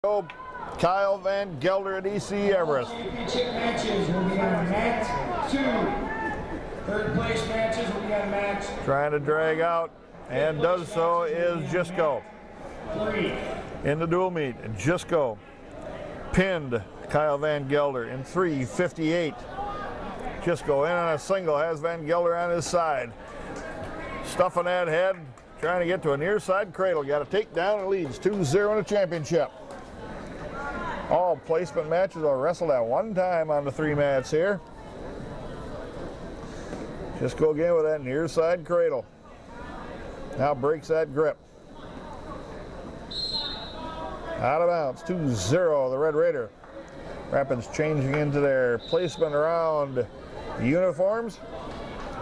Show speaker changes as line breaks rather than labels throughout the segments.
Kyle Van Gelder at EC Everest.
Championship matches will be on mat 2. Third place matches will be on mat.
Trying to drag out, and does so, is Jisco.
3.
In the dual meet, Jisco pinned Kyle Van Gelder in 3:58. Jisco in on a single, has Van Gelder on his side. Stuffing that head, trying to get to a near side cradle. Got a takedown and leads 2-0 in the championship. All placement matches are wrestled at one time on the 3 mats here. Jisco again with that near side cradle. Now breaks that grip. Out of bounds, 2-0, the Red Raider. Rapids changing into their placement around the uniforms.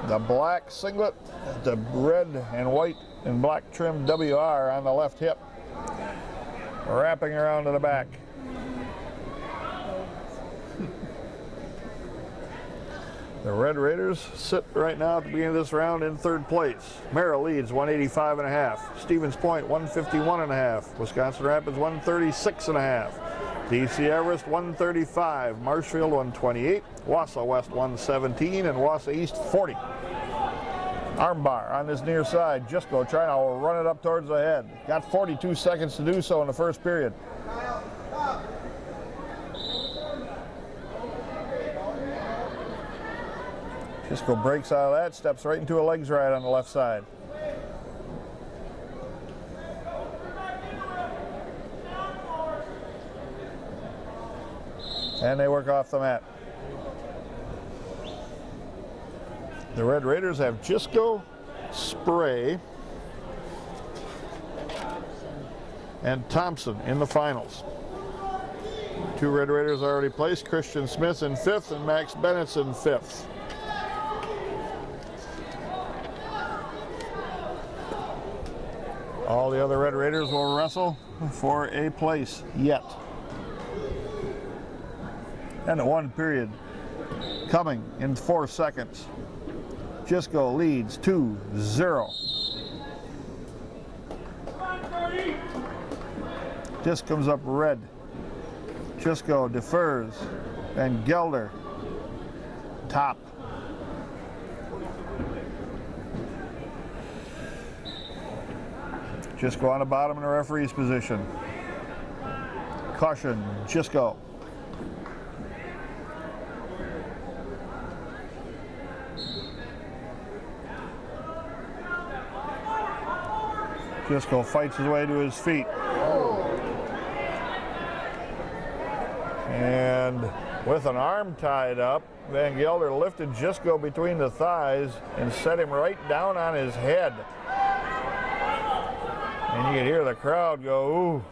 The black singlet, the red and white and black trim WR on the left hip. Wrapping around to the back. The Red Raiders sit right now at the beginning of this round in 3rd place. Merrill leads 185.5. Stevens Point 151.5. Wisconsin Rapids 136.5. DC Everest 135. Marshfield 128. Wausau West 117 and Wausau East 40. Armbar on this near side. Jisco trying to run it up towards the head. Got 42 seconds to do so in the first period. Jisco breaks out of that, steps right into a legs ride on the left side. And they work off the mat. The Red Raiders have Jisco, Spray, and Thompson in the finals. 2 Red Raiders already placed, Christian Smith in 5th and Max Bennett's in 5th. All the other Red Raiders will wrestle for a place yet. And the 1 period coming in 4 seconds. Jisco leads 2-0. Disc comes up red. Jisco defers. Van Gelder top. Jisco on the bottom in the referee's position. Caution, Jisco. Jisco fights his way to his feet. And with an arm tied up, Van Gelder lifted Jisco between the thighs and set him right down on his head. And you can hear the crowd go, ooh.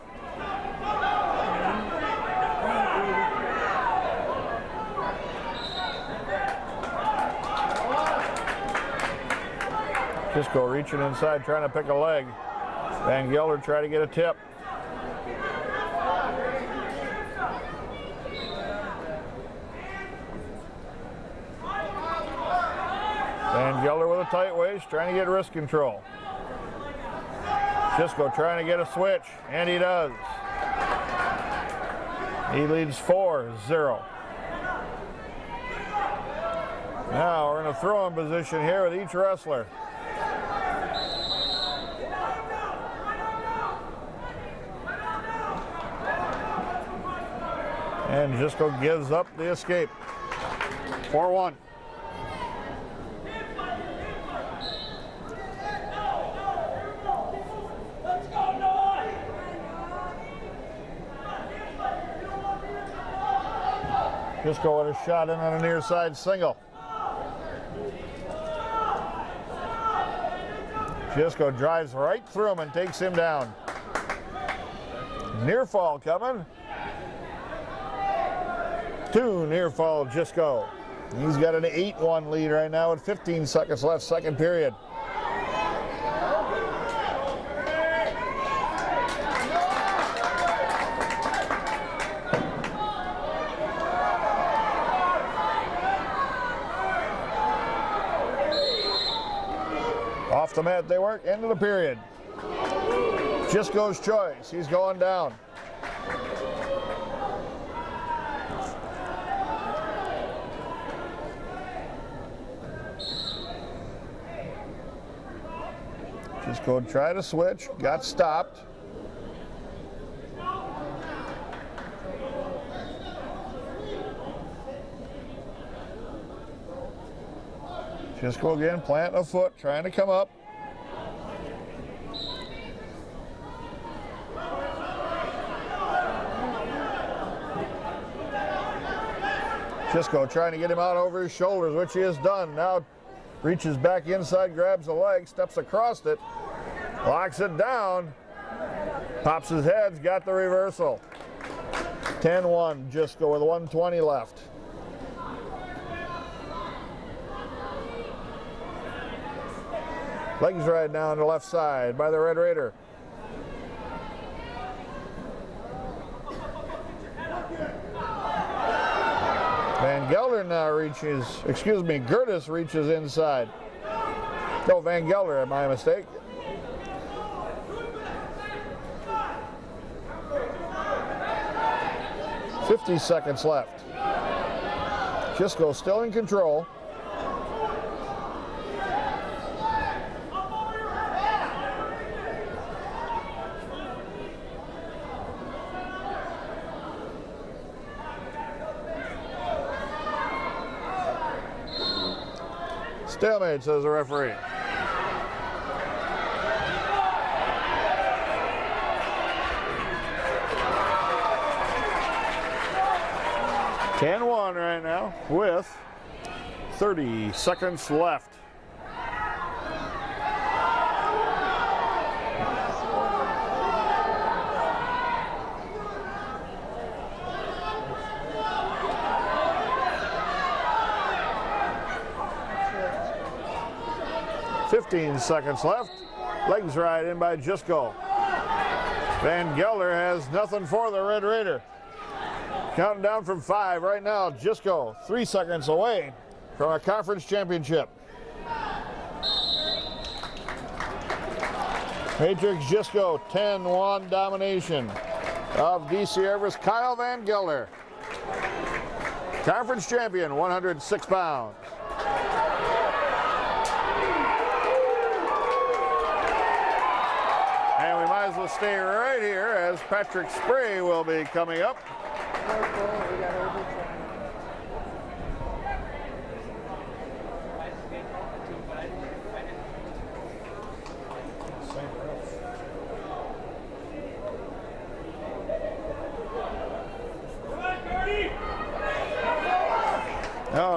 Jisco reaching inside, trying to pick a leg. Van Gelder trying to get a tip. Van Gelder with a tight waist, trying to get wrist control. Jisco trying to get a switch, and he does. He leads 4-0. Now we're in a throwing position here with each wrestler. And Jisco gives up the escape. 4-1. Jisco with a shot in on a near side single. Jisco drives right through him and takes him down. Near fall coming. 2 near fall Jisco. He's got an 8-1 lead right now with 15 seconds left, 2nd period. Off the mat they work, end of the period. Jisco's choice, he's going down. Just go try to switch, got stopped. Just go again, planting a foot, trying to come up. Just go trying to get him out over his shoulders, which he has done. Now reaches back inside, grabs the leg, steps across it, locks it down, pops his head, got the reversal. 10-1, just go with 120 left. Legs right now on the left side by the Red Raider. Van Gelder now reaches, Gertis reaches inside. No, Van Gelder, my mistake. "50 seconds left. Kisco still in control. Stalemate, says the referee. "10-1 right now with 30 seconds left. "15 seconds left. Legs right in by Jisco. Van Gelder has nothing for the Red Raider. Counting down from 5 right now. Jisco 3 seconds away from a conference championship. Matrix Jisco 10-1 domination of DC Everest Kyle Van Gelder. Conference champion, 106 pounds. And we might as well stay right here as Patrick Spray will be coming up.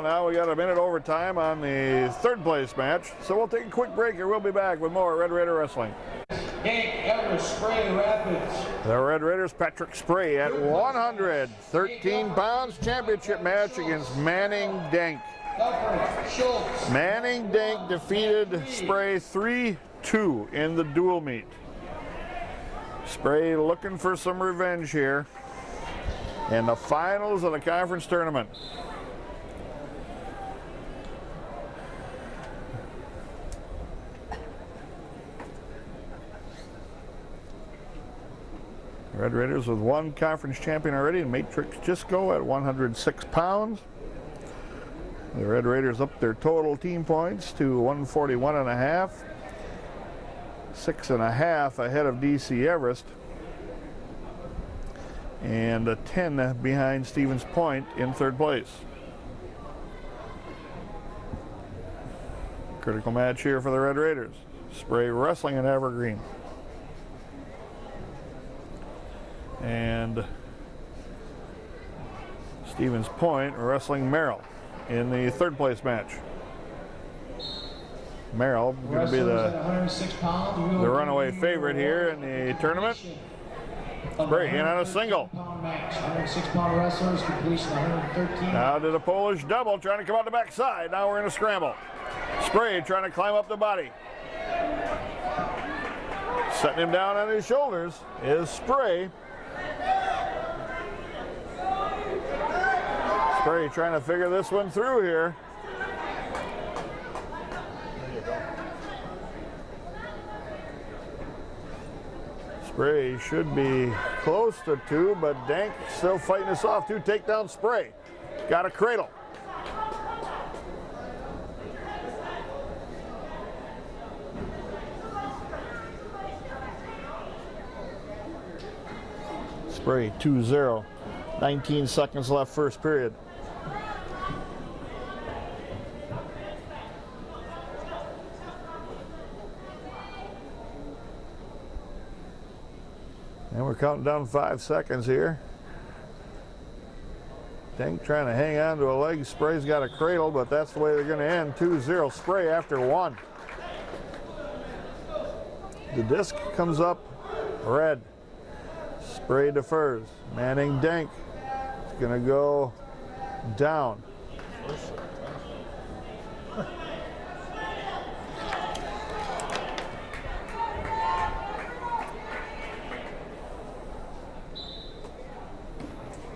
Now we got a minute overtime on the third place match. So we'll take a quick break and we'll be back with more Red Raider Wrestling.
Spray Rapids.
The Red Raiders, Patrick Spray at 113 pounds, championship match against Manning Dank. Manning Dank defeated Spray 3-2 in the dual meet. Spray looking for some revenge here in the finals of the conference tournament. Red Raiders with one conference champion already, and Matrix Jisco at 106 pounds. The Red Raiders up their total team points to 141.5. 6.5 ahead of DC Everest. And a 10 behind Stevens Point in third place. Critical match here for the Red Raiders. Spray wrestling in Evergreen. And Stevens Point wrestling Merrill in the third place match. Merrill going to be the runaway favorite here in the tournament. Spray in on a single. Now to the Polish double, trying to come out the backside. Now we're in a scramble. Spray trying to climb up the body. Setting him down on his shoulders is Spray. Spray trying to figure this one through here. Spray should be close to 2, but Dank still fighting us off. 2 takedown. Spray got a cradle. Spray 2-0. 19 seconds left first period. And we're counting down 5 seconds here. Denk trying to hang on to a leg. Spray's got a cradle, but that's the way they're going to end. 2-0 Spray after 1. The disc comes up red. Spray defers. Manning Denk is going to go down.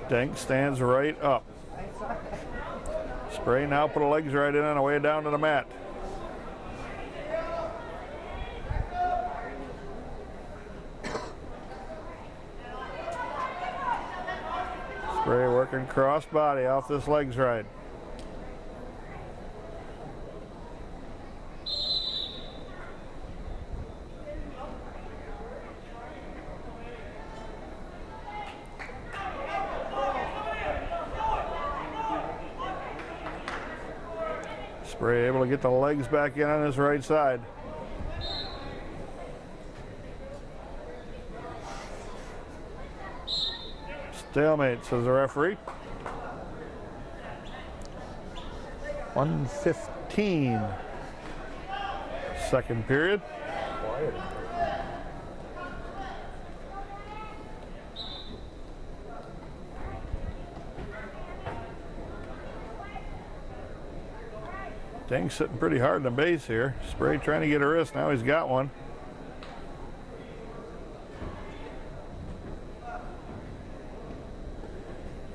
Denk stands right up. Spray now put the legs right in on the way down to the mat. Spray working cross body off this legs ride. Spray able to get the legs back in on his right side. Stalemate, says the referee. 1:15. Second period. Denk's sitting pretty hard in the base here. Spray trying to get a wrist. Now he's got one.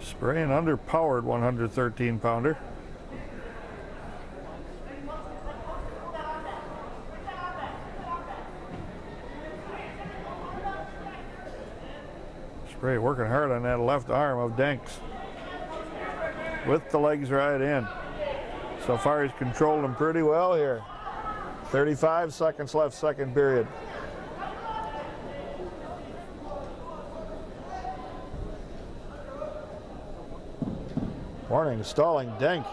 Spray an underpowered 113 pounder. Spray working hard on that left arm of Denk's. With the legs right in. So far he's controlled them pretty well here. 35 seconds left second period. Warning, stalling Denk.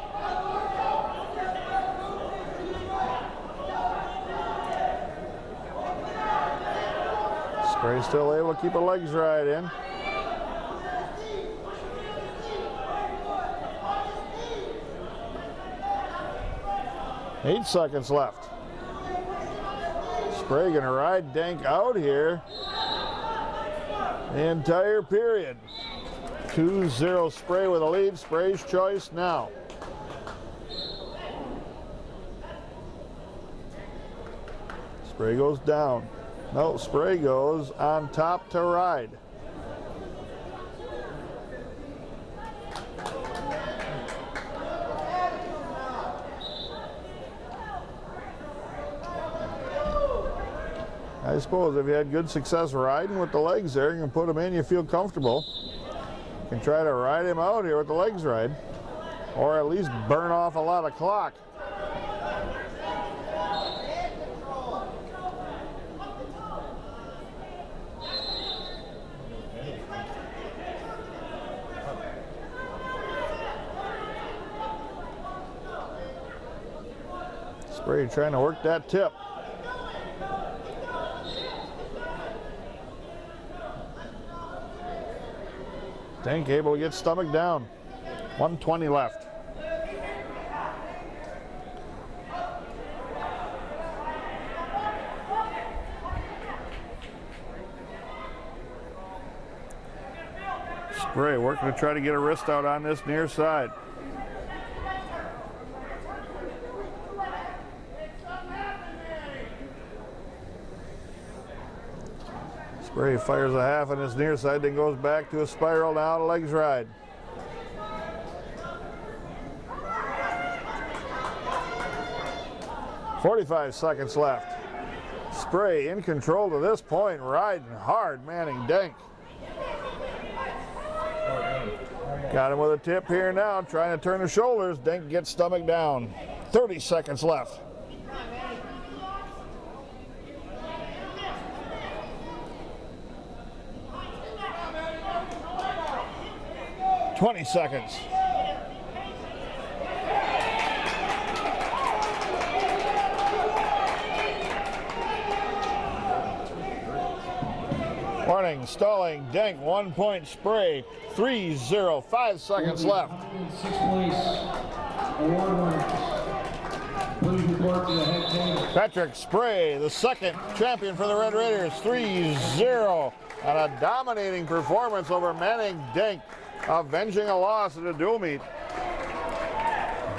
Spray still able to keep the legs right in. Eight seconds left. Spray gonna ride Denk out here the entire period. 2-0 Spray with a lead. Spray's choice now. Spray goes down. No, Spray goes on top to ride. I suppose if you had good success riding with the legs there, you can put them in, you feel comfortable. You can try to ride him out here with the legs ride, or at least burn off a lot of clock. Spray trying to work that tip. Denk able to get stomach down. 1:20 left. Spray working to try to get a wrist out on this near side. Spray fires a half on his near side, then goes back to a spiral now to legs ride. .45 seconds left. Spray in control to this point, riding hard, Manning Denk. Got him with a tip here now, trying to turn the shoulders. Denk gets stomach down. 30 seconds left. 20 seconds. Warning, stalling, Denk, 1 point spray, 3-0, 5 seconds left.
6th place, award winners. Please report to the head table.
Patrick Spray, the second champion for the Red Raiders, 3-0, and a dominating performance over Manning Denk, avenging a loss at a dual meet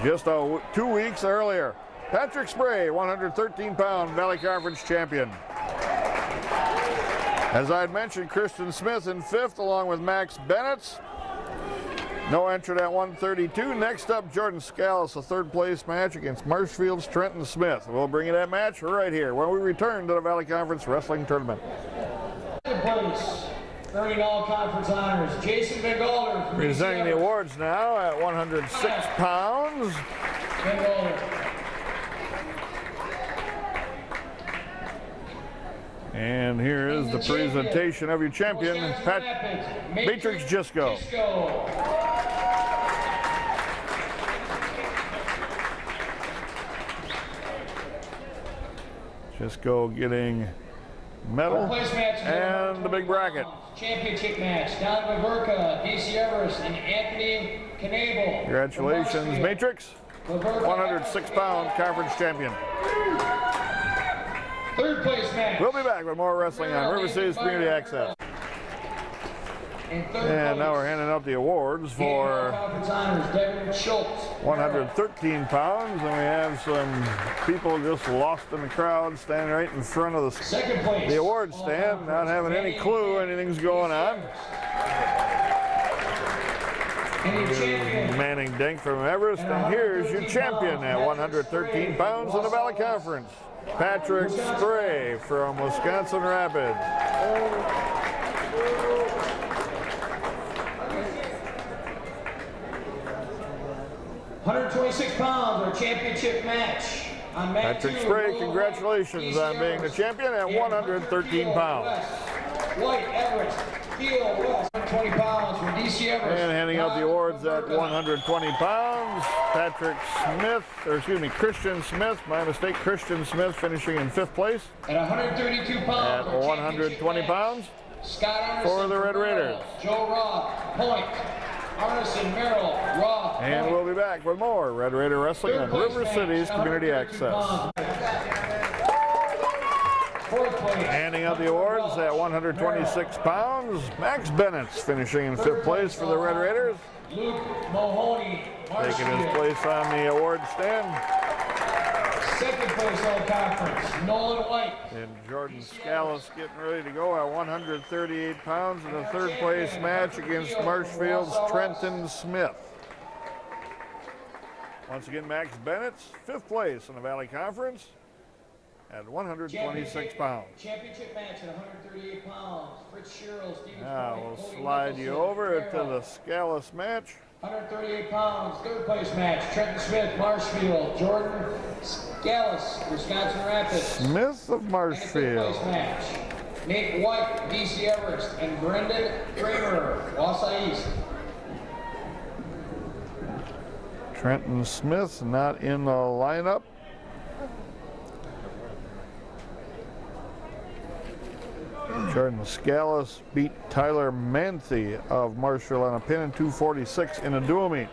just 2 weeks earlier. Patrick Spray, 113-pound Valley Conference champion. As I had mentioned, Christian Smith in 5th along with Max Bennett. No entrant at 132. Next up, Jordan Scalise, a 3rd place match against Marshfield's Trenton Smith. We'll bring you that match right here when we return to the Valley Conference Wrestling Tournament.
2nd place, $30 conference honors, Jason Van Galder.
Presenting the awards now at 106 pounds.
Van Galder.
And here is the presentation of your champion, Matrix Gisco. Gisco getting medal and the big bracket.
Championship match, Donovan Verka, DC Everest, and Anthony Knabel.
Congratulations, Matrix. 106-pound conference champion.
3rd place match.
We'll be back with more wrestling on River City's Community Access. And now we're handing out the awards for 113 pounds, and we have some people just lost in the crowd standing right in front of the award stand, not having any clue anything's going on. Manning Denk from Everest, and here's your champion at 113 pounds in the Valley Conference, Patrick Spray from Wisconsin Rapids.
126 pounds, our championship match.
Patrick Spray, congratulations on being the champion at 113 pounds.
White Everest, Field West, 120 pounds from DC Everest.
And handing out the awards at 120 pounds, Christian Smith, my mistake, Christian Smith finishing in 5th place.
At 132 pounds,
at 120 pounds
Scott
for the Red Raiders.
Joe Rock, Point, Arneson, Merrill, Roth.
And we'll be back with more Red Raider Wrestling on River City's Community Access. Handing out the awards at 126 pounds, Max Bennett's finishing in 5th place for the Red Raiders.
Luke Mahoney,
taking his place on the award stand.
2nd place all conference, Nolan White.
And Jordan Scalise getting ready to go at 138 pounds in the 3rd place match against Marshfield's Trenton Smith. Once again, Max Bennett's 5th place in the Valley Conference at 126 pounds.
Championship match at 138 pounds. Fritz Sherrill, Stephen
Now we'll slide you over to the Scalise match.
138 pounds, 3rd place match. Trenton Smith, Marshfield, Jordan Scalise, Wisconsin Rapids.
Smith of Marshfield.
5th place match. Nate White, DC Everest, and Brendan Kramer, Wausau East.
Trenton Smith not in the lineup. Jordan Scalise beat Tyler Manthe of Marshall on a pin in 246 in a dual meet.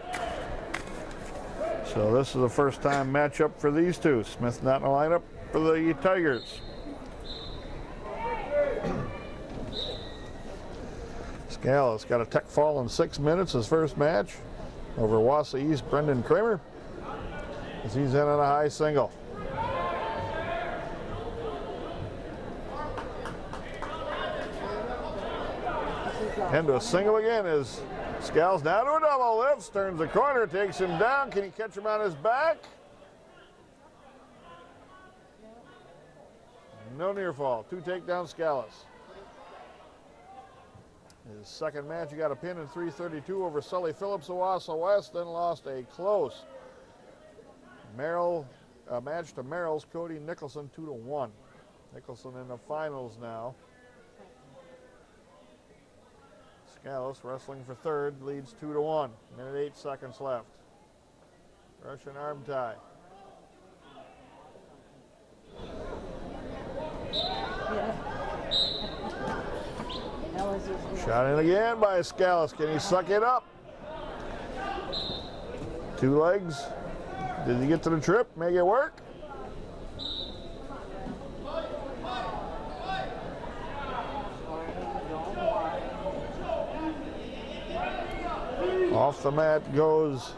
So this is the first time matchup for these two. Smith not in the lineup for the Tigers. Scalise got a tech fall in 6 minutes, his first match over Wausau East Brendan Kramer, as he's in on a high single. Into a single again as Scalise down to a double, lifts, turns the corner, takes him down. Can he catch him on his back? No near fall. 2 takedown Scalise. His second match, he got a pin in 332 over Sully Phillips of Wausau West, then lost a close match to Merrill's Cody Nicholson 2-1. Nicholson in the finals now. Scalise wrestling for third, leads 2-1. Minute 8 seconds left. Russian arm tie. Shot in again by Scalise. Can he suck it up? 2 legs. Did he get to the trip? Make it work? Off the mat goes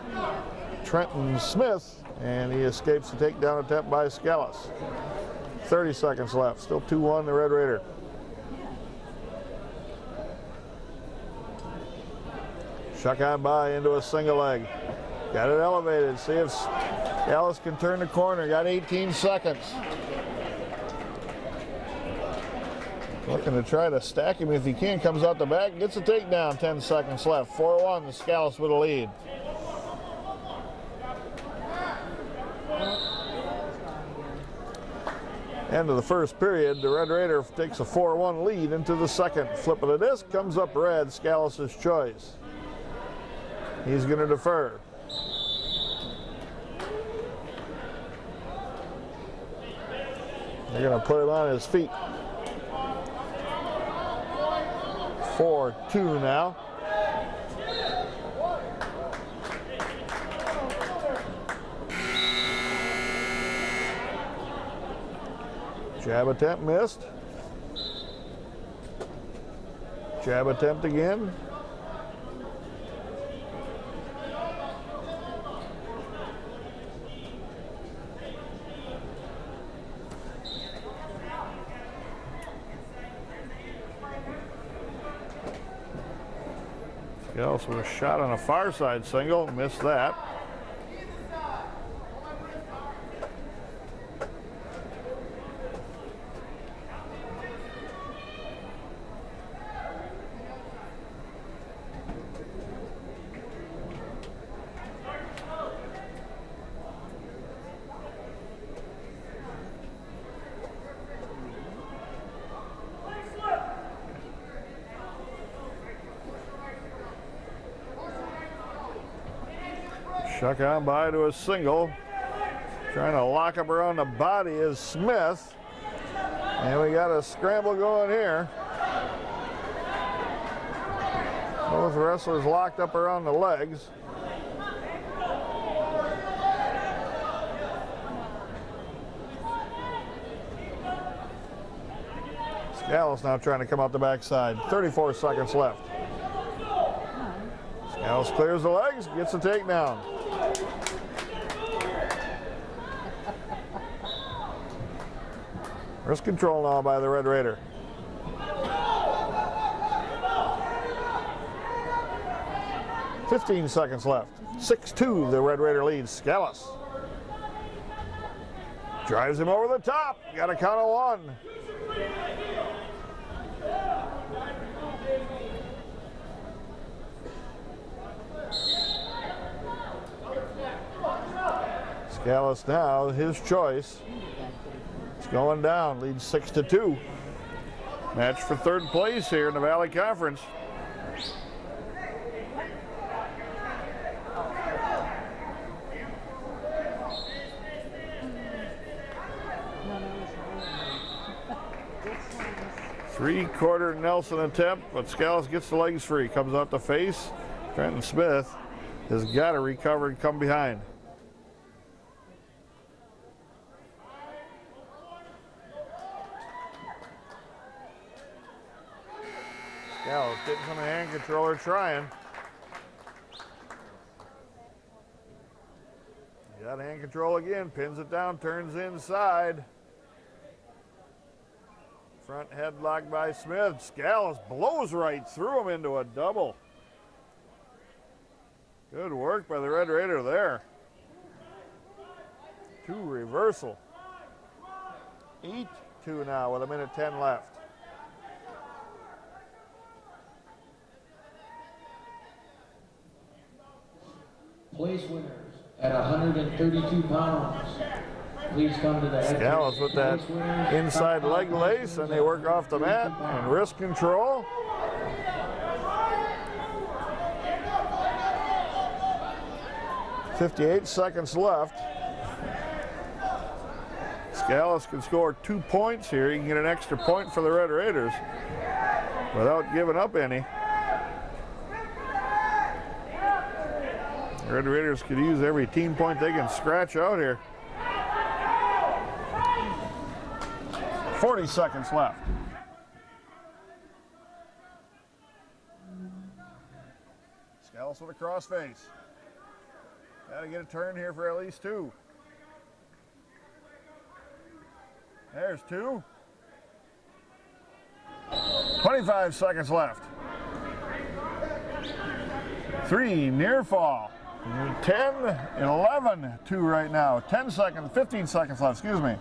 Trenton Smith, and he escapes the takedown attempt by Scalise. 30 seconds left. Still 2-1 the Red Raider. Shuck on by into a single leg. Got it elevated. See if Scalise can turn the corner. Got 18 seconds. Looking to try to stack him if he can. Comes out the back. Gets a takedown. 10 seconds left. 4-1. The Scalise with a lead. End of the first period. The Red Raider takes a 4-1 lead into the second. Flip of the disc. Comes up red. Scalise's choice. He's going to defer. They're going to put him on his feet. 4-2 now. Jab attempt missed. Jab attempt again. Scalise with a shot on a far side single, missed that. Shuck on by to a single. Trying to lock up around the body is Smith. And we got a scramble going here. Both wrestlers locked up around the legs. Scalise now trying to come out the backside. 34 seconds left. Scalise clears the legs, gets a takedown. Wrist control now by the Red Raider. "15 seconds left. 6-2, the Red Raider leads. Scalise drives him over the top. Got a count of 1. Scalise now, his choice. It's going down, leads 6-2. Match for third place here in the Valley Conference. Three-quarter Nelson attempt, but Scalise gets the legs free. Comes out the face. Trenton Smith has got to recover and come behind. Scalise getting some hand controller trying. Got hand control again, pins it down, turns inside. Front headlock by Smith. Scalise blows right through him into a double. Good work by the Red Raider there. 2 reversal. 8-2 now with 1:10 left.
Place winners at 132 pounds. Please come to the
Scalise with that inside leg lace, and they work off the mat and wrist control. 58 seconds left. Scalise can score 2 points here. He can get an extra point for the Red Raiders without giving up any. The Red Raiders could use every team point they can scratch out here. 40 seconds left. Scalise with a crossface. Got to get a turn here for at least 2. There's 2. 25 seconds left. 3 near fall. 10, 11, 2 right now. 10 seconds, 15 seconds left, excuse me.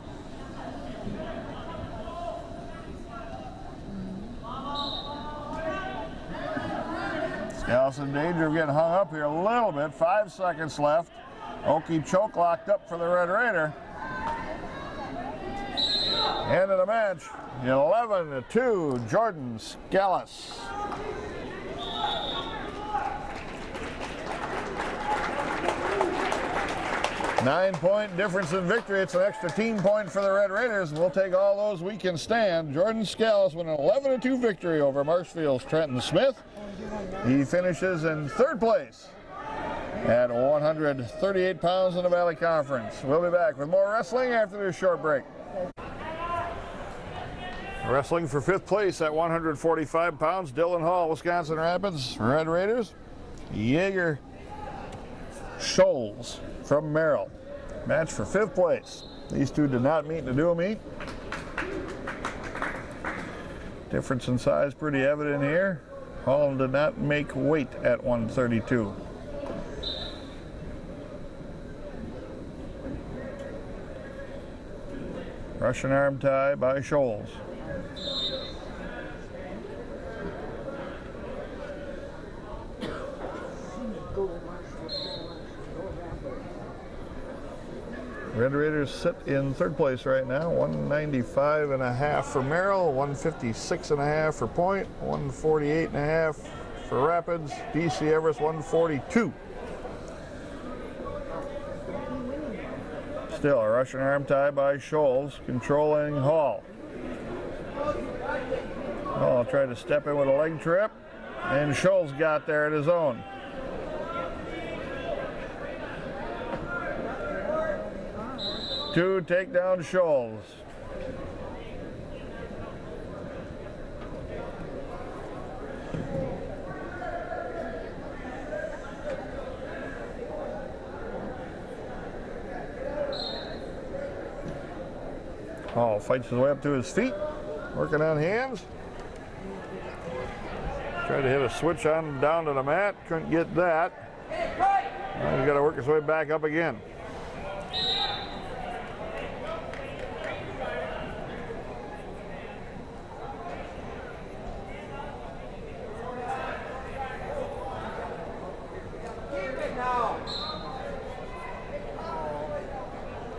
Scalise in danger of getting hung up here a little bit. 5 seconds left. Okie choke locked up for the Red Raider. End of the match, 11-2, Jordan Scalise. Nine-point difference in victory. It's an extra team point for the Red Raiders. We'll take all those we can stand. Jordan Scalise with an 11-2 victory over Marshfield's Trenton Smith. He finishes in 3rd place at 138 pounds in the Valley Conference. We'll be back with more wrestling after this short break. Wrestling for 5th place at 145 pounds, Dillon Hall, Wisconsin Rapids, Red Raiders. Jaeger Scholes from Merrill. Match for 5th place. These two did not meet in the dual meet. Difference in size pretty evident here. Hall did not make weight at 132. Russian arm tie by Scholes. Red Raiders sit in 3rd place right now, 195.5 for Merrill, 156.5 for Point, 148.5 for Rapids, DC Everest 142. Still a Russian arm tie by Scholes, controlling Hall. Hall tried to step in with a leg trip, and Scholes got there at his own. Two takedown Scholes. Hall fights his way up to his feet, working on hands. Tried to hit a switch on down to the mat, couldn't get that. Now he's got to work his way back up again.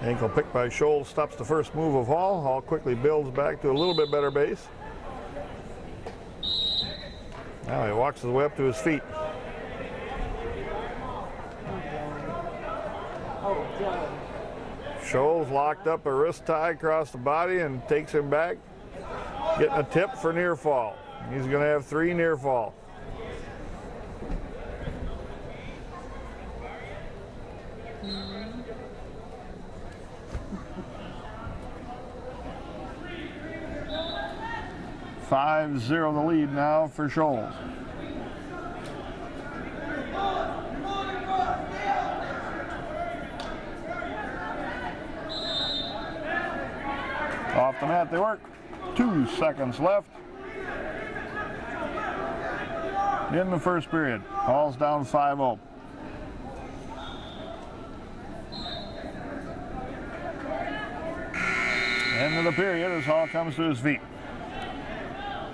Ankle pick by Scholes stops the first move of Hall. Hall quickly builds back to a little bit better base. Now he walks his way up to his feet. Scholes locked up a wrist tie across the body and takes him back, getting a tip for near fall. He's going to have 3 near fall. $5-0 the lead now for Scholes. Off the mat they work. 2 seconds left in the first period. Hall's down 5-0. End of the period as Hall comes to his feet.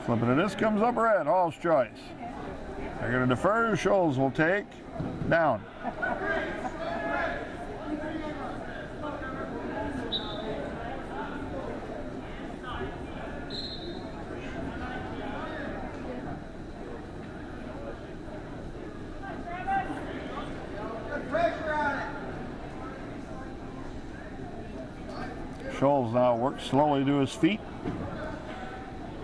Flipping to this comes up red, Hall's choice. They're going to defer, Scholes will take, down.
Put pressure on it.
Scholes now works slowly to his feet.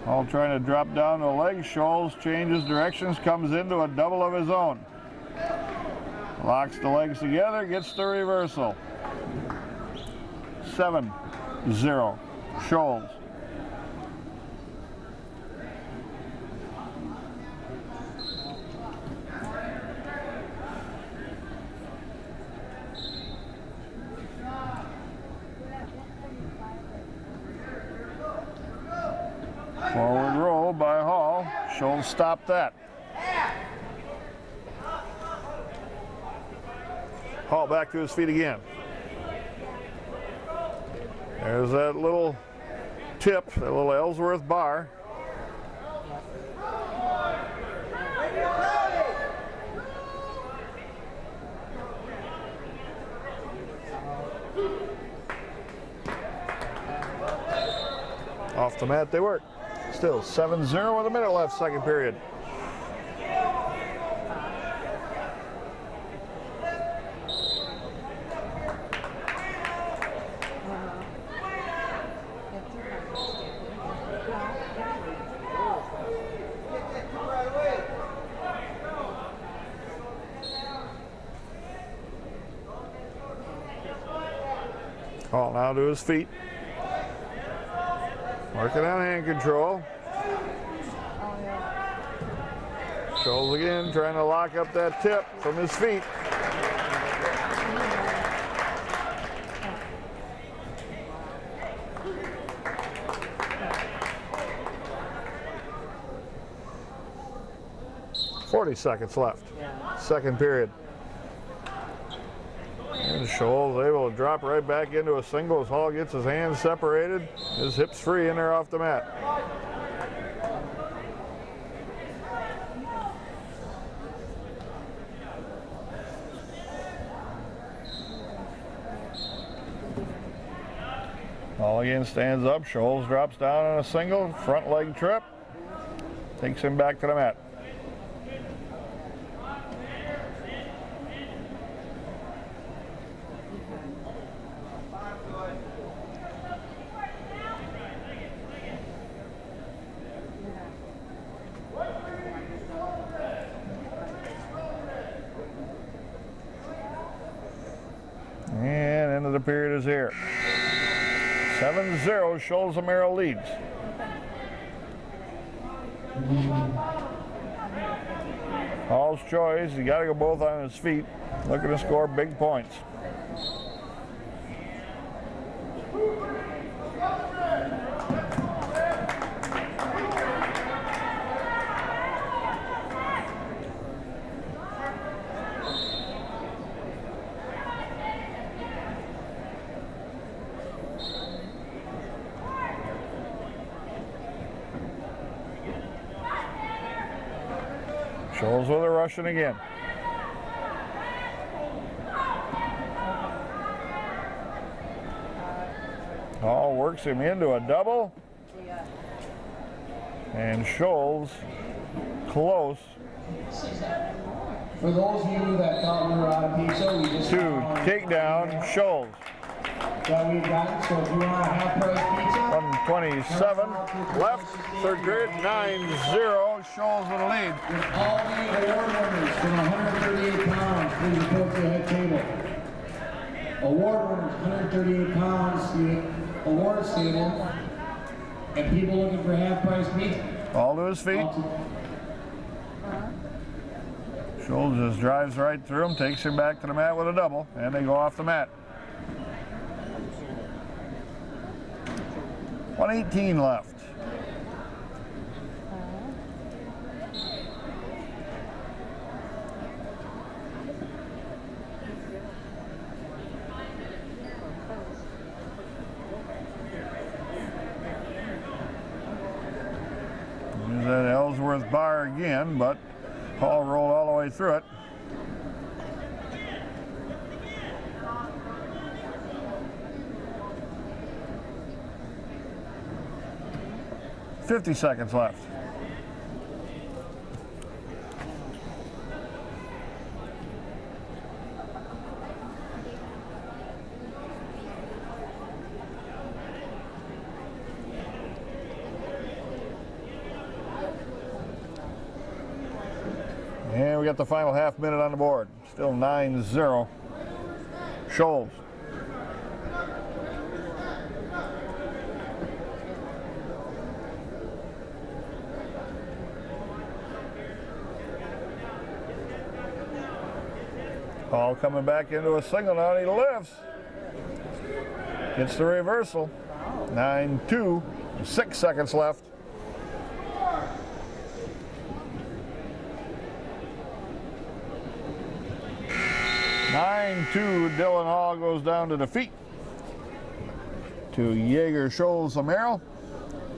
Hall trying to drop down the leg. Scholes changes directions, comes into a double of his own. Locks the legs together, gets the reversal. 7-0, Scholes. Forward roll by Hall. Scholes stopped that. Hall back to his feet again. There's that little tip, that little Ellsworth bar. Off the mat they work. Still 7-0 with a minute left, second period. Hall now to his feet. Working on hand control. Scholes again trying to lock up that tip from his feet. .40 seconds left. Second period. And Scholes able to drop right back into a single as Hall gets his hands separated. His hips free and they're off the mat. Hall again stands up. Scholes drops down on a single, front leg trip. Takes him back to the mat. And end of the period is here. 7-0, Scholes Merrill leads. Hall's choice, you got to go both on his feet. Looking to score big points. Scholes with a Russian again. Hall works him into a double. And Scholes close.
For those of you that thought we were out of pizza, we just
to takedown Scholes.
That we've gotten, so if you want a half-price pizza,
127 left, third period, 9-0, Scholes with a lead.
with all the award winners from 138 pounds, please report to the head table. Award winners, 138 pounds, the awards table, and people looking for half-price pizza.
All to his feet. Scholes just drives right through him, takes him back to the mat with a double, and they go off the mat. 118 left. There's that Ellsworth bar again, but Hall rolled all the way through it. .50 seconds left. got the final half minute on the board. Still 9-0. Scholes. All coming back into a single now, and he lifts. Gets the reversal. 9-2, 6 seconds left. Dylan Hall goes down to defeat to Jaeger, Scholes, Amaro.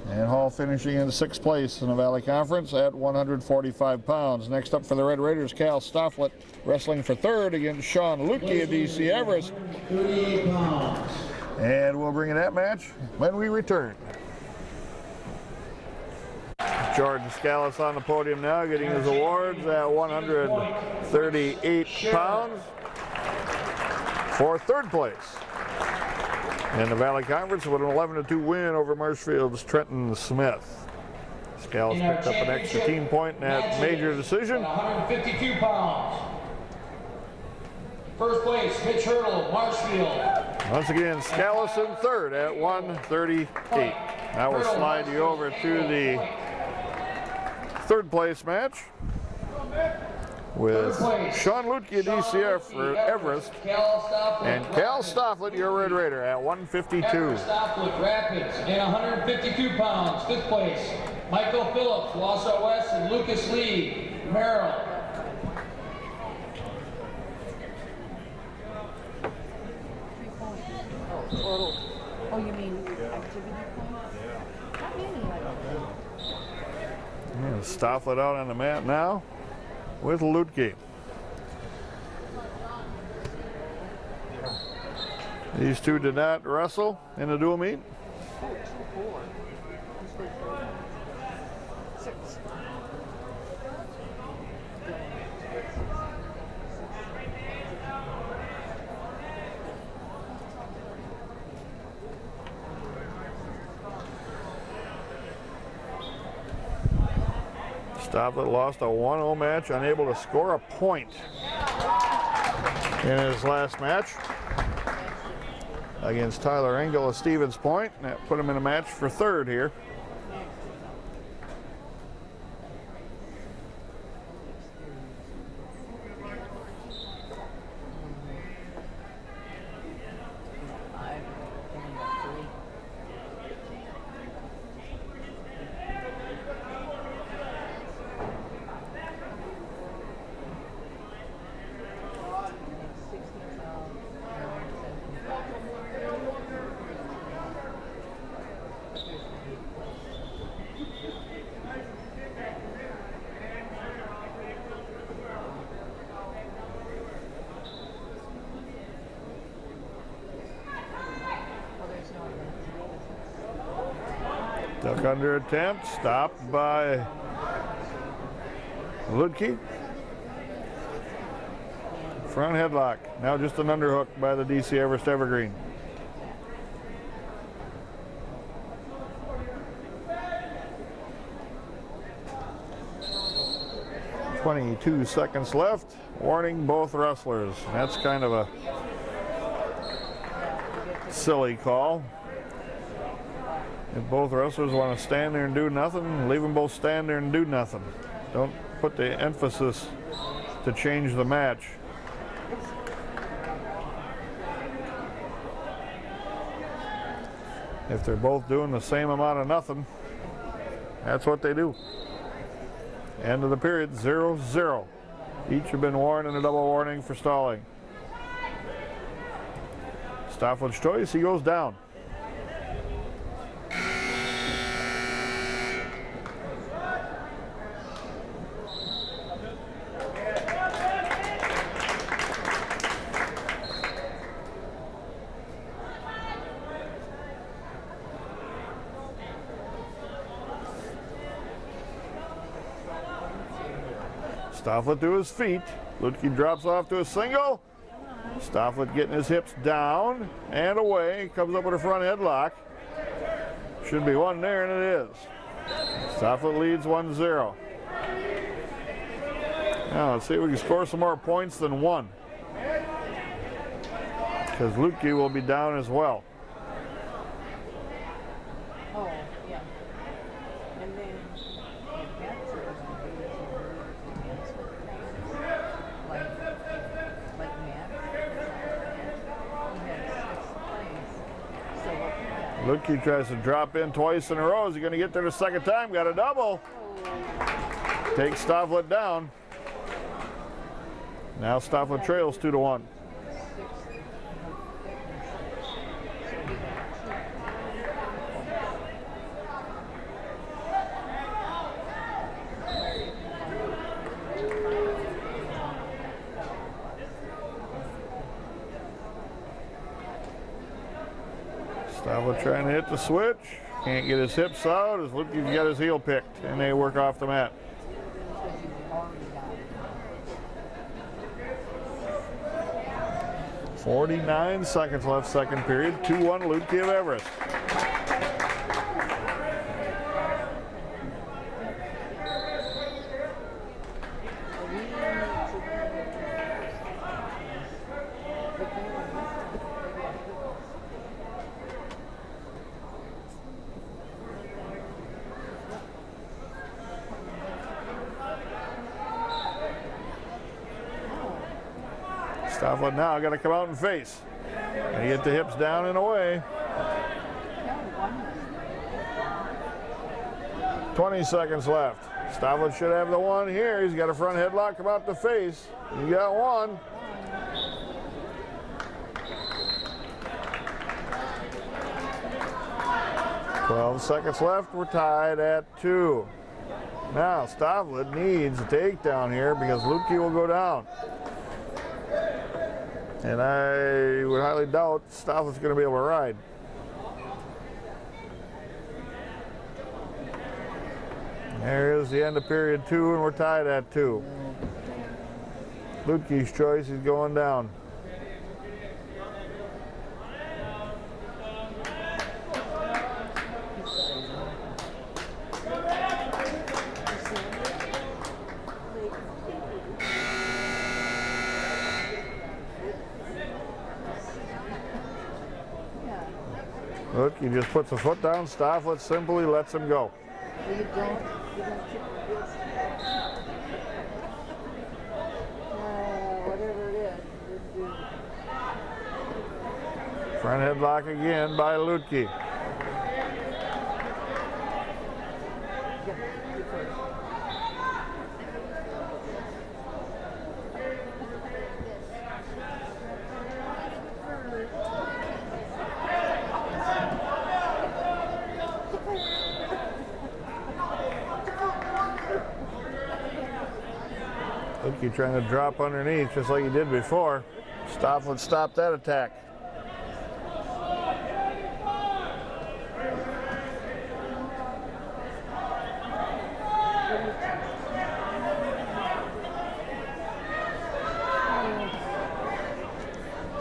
And Hall finishing in 6th place in the Valley Conference at 145 pounds. Next up for the Red Raiders, Cal Stofflet wrestling for 3rd against Sean Lutke of DC Everest. And we'll bring you that match when we return. George Scalise on the podium now, getting his awards at 138 pounds for 3rd place in the Valley Conference with an 11-2 win over Marshfield's Trenton Smith. Scalise picked up an extra team point in that major decision.
152 pounds. 1st place, Mitch Hurdle, Marshfield.
Once again, Scalise in 3rd at 138. Now we'll slide you over to the 3rd place match with Sean Lutke, DCF for Everest, and Cal Stofflet, your Red Raider, at 152.
Stofflet, Rapids, and 152 pounds, 5th place. Michael Phillips, Wausau West, and Lucas Lee, Merrill.
Oh, you mean activity points? How many like that?
And Stofflet out on the mat now with Lutke. These two did not wrestle in the dual meet.
Oh, 2-4. 6.
Stofflet lost a 1-0 match, unable to score a point in his last match against Tyler Engel of Stevens Point. That put him in a match for 3rd here. Duck under attempt, stopped by Lutke. Front headlock, now just an underhook by the DC Everest Evergreen. "22 seconds left. Warning both wrestlers." That's kind of a silly call. If both wrestlers want to stand there and do nothing, leave them both stand there and do nothing. Don't put the emphasis to change the match. If they're both doing the same amount of nothing, that's what they do. End of the period, 0-0. Each have been warned in a double warning for stalling. Stofflet's choice, he goes down. Stofflet to his feet. Lutke drops off to a single. Stofflet getting his hips down and away. Comes up with a front headlock. Should be one there, and it is. Stofflet leads 1-0. Now let's see if we can score some more points than one. Because Lutke will be down as well.
Oh, yeah. And then that's like Matt. He had 6th place. So what we got?
Lutke tries to drop in twice in a row. Is he going to get there the second time? Got a double. Takes Stavlet down. Now Stavlet trails 2-1. Stavlet trying to hit the switch. Can't get his hips out as Lutke's got his heel picked, and they work off the mat. 49 seconds left, second period. 2-1 Lutke of Everest. Stavlet now got to come out and face. And get the hips down and away. 20 seconds left. Stavlet should have the one here. He's got a front headlock, come out the face. He got one. Twelve seconds left. We're tied at 2. Now Stavlet needs a takedown here because Lutke will go down. And I would highly doubt Stavlet's going to be able to ride. There is the end of period 2, and we're tied at 2. Lutke's choice, he's going down. Lutke just puts a foot down. Stavlet simply lets him go.
You don't chip your wrist. Whatever it is.
Front headlock again by Lutke. Lutke trying to drop underneath just like he did before. Stavlet stopped that attack.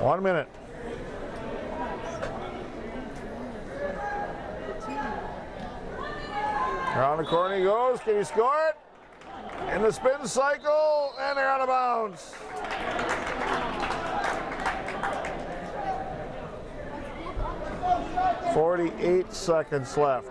One minute. Around the corner he goes. Can he score it? In the spin cycle, and they're out of bounds. .48 seconds left.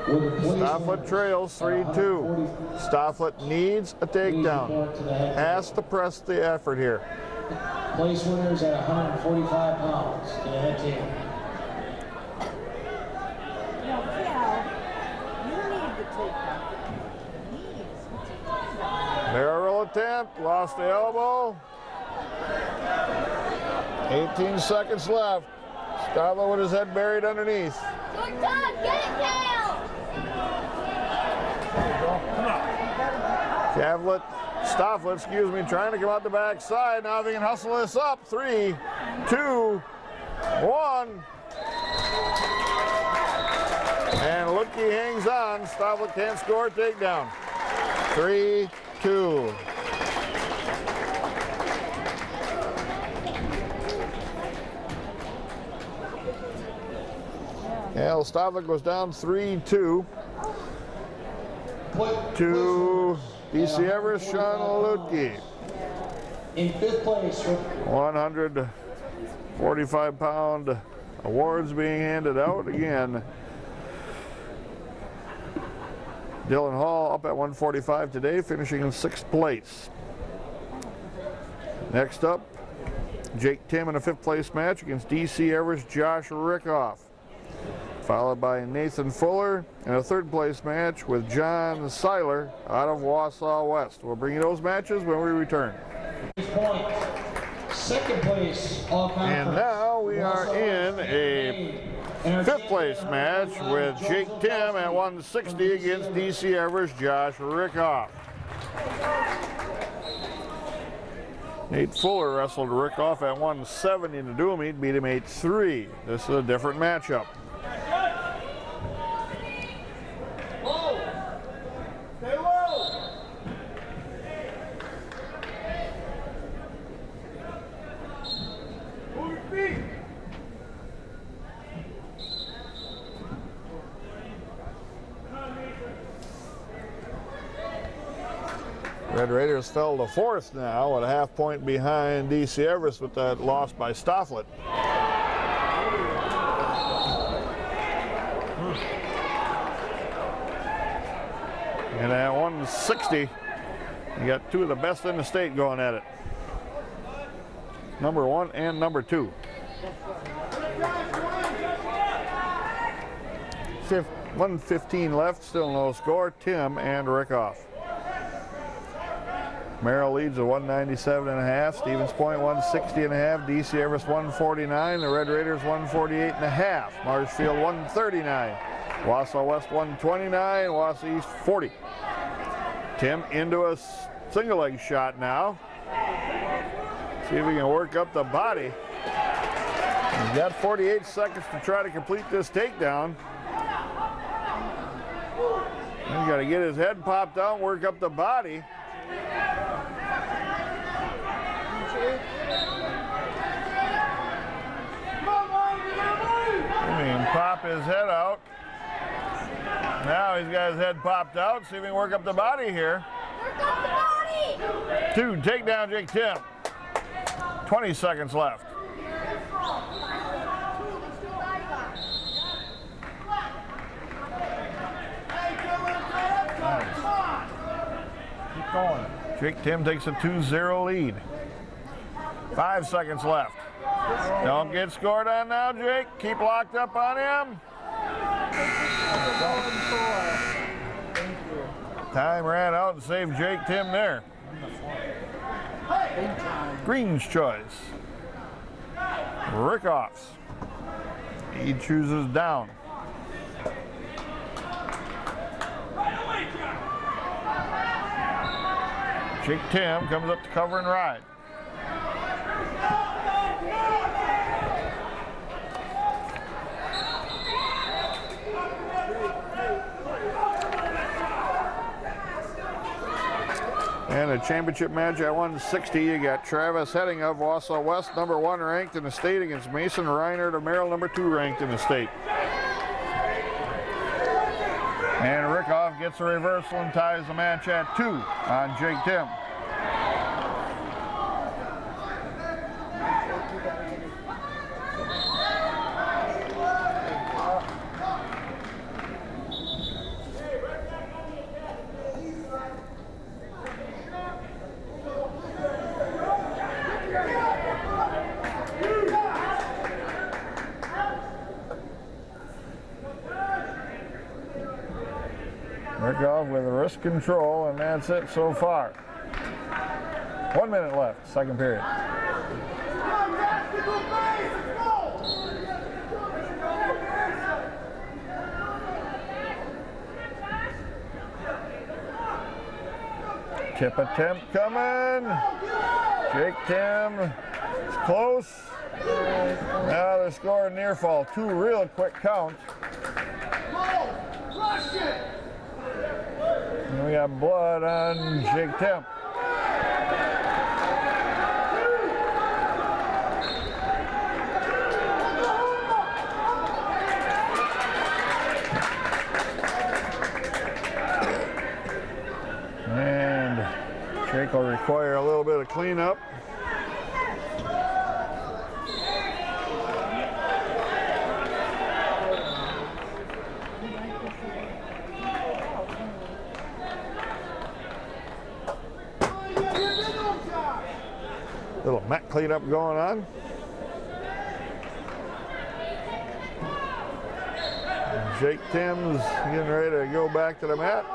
Stavlet trails 3-2. Stavlet needs a takedown. Has to press the effort here.
Place winners at 145 pounds to the head table.
Now, Cal, you need to take that.
Barrel attempt, lost the elbow. 18 seconds left. Stavlet with his head buried underneath.
Good done, get it, Cal!
Stavlet, excuse me, trying to come out the backside. Now if he can hustle this up. 3, 2, 1. And Lutke hangs on. Stavlet can't score a takedown. 3, 2. Yeah, Stavik goes down 3-2 to DC Everest, Sean Lutke.
In fifth place,
145-pound awards being handed out again. Dylan Hall up at 145 today, finishing in 6th place. Next up, Jake Tim in a 5th place match against DC Everest Josh Rickoff. Followed by Nathan Fuller in a 3rd place match with John Seiler out of Wausau West. We'll bring you those matches when we return.
Second place, all conference.
And now we are in a 5th place match with Jake Tim at 160 against DC Everest Josh Rickoff. Nate Fuller wrestled Rickoff at 170 to do him. He beat him 8-3. This is a different matchup. Red Raiders fell to 4th now at a half point behind DC Everest with that loss by Stofflet. And at 160, you got 2 of the best in the state going at it. Number 1 and number 2. 1:15 left, still no score. Tim and Rickoff. Merrill leads at 197.5, Stevens Point 160.5, DC Everest 149, the Red Raiders 148.5, Marshfield 139, Wausau West 129, Wausau East 40. Tim into a single leg shot now. See if he can work up the body. He's got 48 seconds to try to complete this takedown. He's got to get his head popped out, work up the body. Pop his head out. Now he's got his head popped out. See if he can work up the body here.
Work up the body!
2, take down Jake Tim. 20 seconds left. Nice. Keep going. Jake Tim takes a 2-0 lead. 5 seconds left. Don't get scored on now, Jake. Keep locked up on him. Time ran out and saved Jake Tim there. Green's choice. Rickoff's. He chooses down. Jake Tim comes up to cover and ride. And a championship match at 160. You got Travis Heading of Wausau West, number 1 ranked in the state, against Mason Reinert of Merrill, number 2 ranked in the state. And Rickoff gets a reversal and ties the match at 2 on Jake Tim. Rickoff with wrist control, and that's it so far. 1 minute left, second period. Tip attempt coming. Jake Tim is close. Now they're scoring near fall. 2 real quick counts. And we got blood on Jake Tim. think will require a little bit of cleanup. Little mat cleanup going on. Jake Timms getting ready to go back to the mat.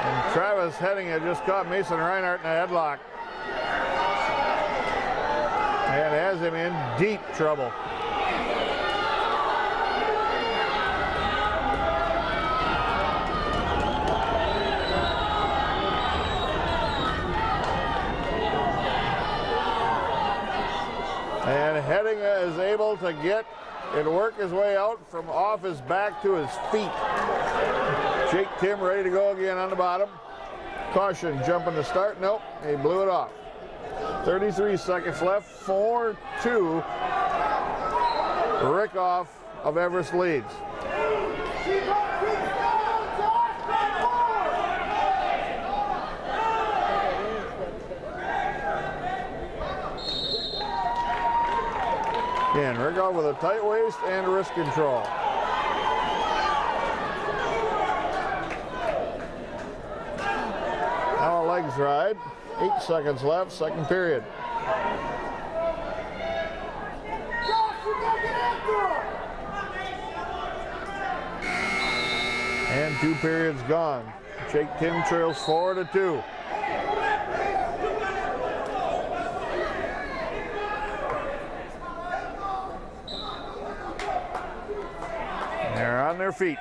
And Travis Heading had just caught Mason Reinhardt in a headlock and has him in deep trouble. And Headinga is able to get and work his way out from off his back to his feet. Jake Tim ready to go again on the bottom. Caution, jumping to start. Nope, he blew it off. 33 seconds left. 4-2. Rickoff of Everest leads. Again, Rickoff with a tight waist and wrist control. Now a legs ride. 8 seconds left, second period. And 2 periods gone. Jake Tim trails 4-2. They're on their feet.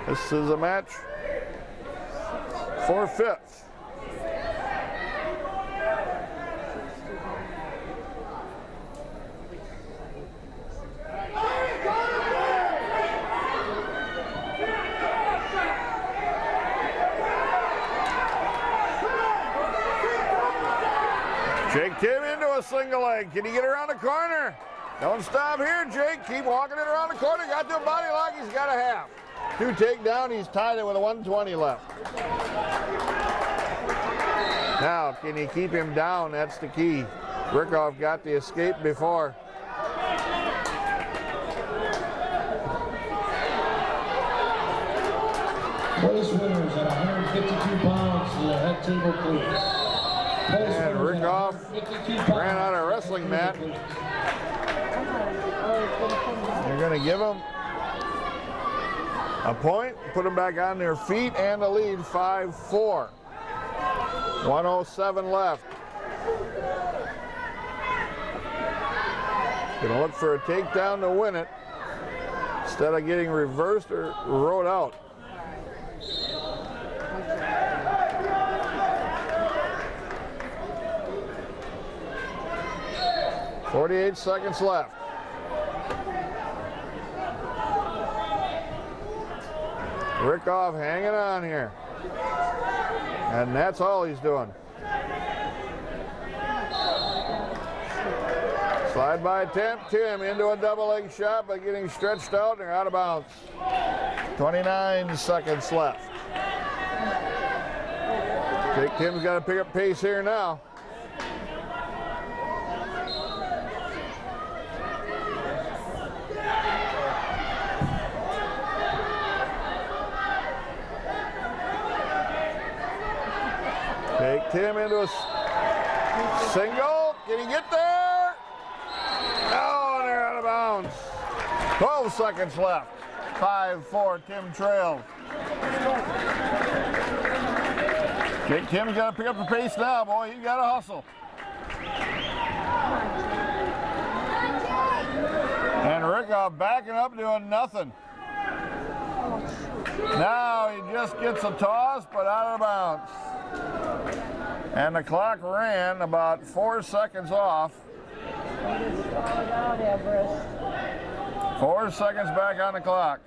This is a match for 5th. Jake Tim into a single leg. Can he get around the corner? Don't stop here, Jake. Keep walking it around the corner. Got to a body lock. He's got a half. 2 takedown. He's tied it with a 120 left. Now, can he keep him down? That's the key. Rickoff got the escape before.
Place winners at 152 pounds to the head table, please.
And Rickoff ran out of wrestling mat. They're going to give them a point, put them back on their feet, and the lead 5-4. 107 left. Going to look for a takedown to win it instead of getting reversed or rode out. .48 seconds left. Rickoff hanging on here. And that's all he's doing. Slide by attempt. Tim into a double leg shot, but getting stretched out and they're out of bounds. 29 seconds left. Jake Tim's got to pick up pace here now. Jake Tim into a single. Can he get there? No, and they're out of bounds. 12 seconds left. 5-4, Tim trails. Jake Tim's got to pick up the pace now, boy. He's got to hustle. And Rickoff backing up, doing nothing. Now he just gets a toss, but out of bounds. And the clock ran about 4 seconds off. 4 seconds back on the clock.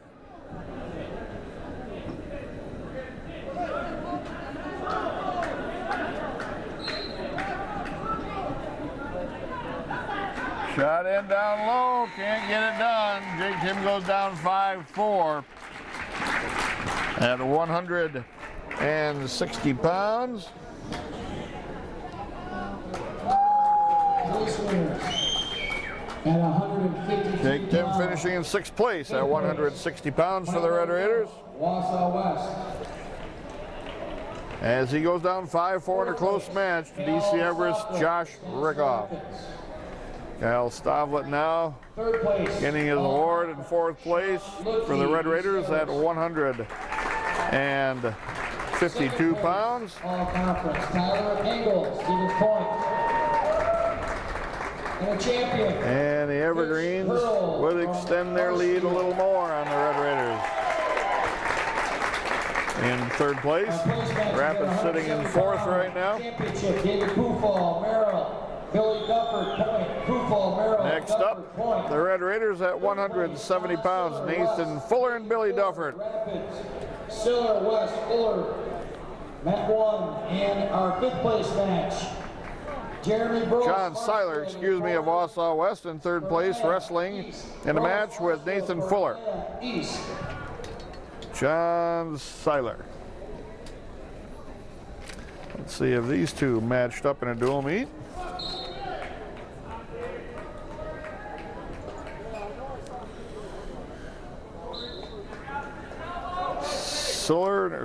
Shot in down low, can't get it done. Jake Tim goes down 5-4 at 160 pounds.
Place winners at 150.
Jake Tim finishing in 6th place at 160 pounds for the Red Raiders.
Wausau West.
As he goes down 5-4 in a close match to DC Everest Josh Rickoff. Kyle Stavlet now
Third place.
getting his award in 4th place for the Red Raiders at 152 pounds.
All conference. Tyler Engel, Stevens Point. And a champion.
And the Evergreens would extend their lead a little more on the Red Raiders. In 3rd place, Rapids sitting in 4th right now.
Championship, David Kufal, Merrill. Billy Dufford, Point. Kufal, Merrill.
Next up, the Red Raiders at 170 pounds, Nathan Fuller and Billy Dufford.
Rapids, Siller, West, Fuller, Matt 1, and our 5th place match. Jeremy Brooks.
John Seiler, of Wausau West in 3rd place, wrestling in a match with Nathan Fuller.
East.
John Seiler. Let's see if these two matched up in a dual meet.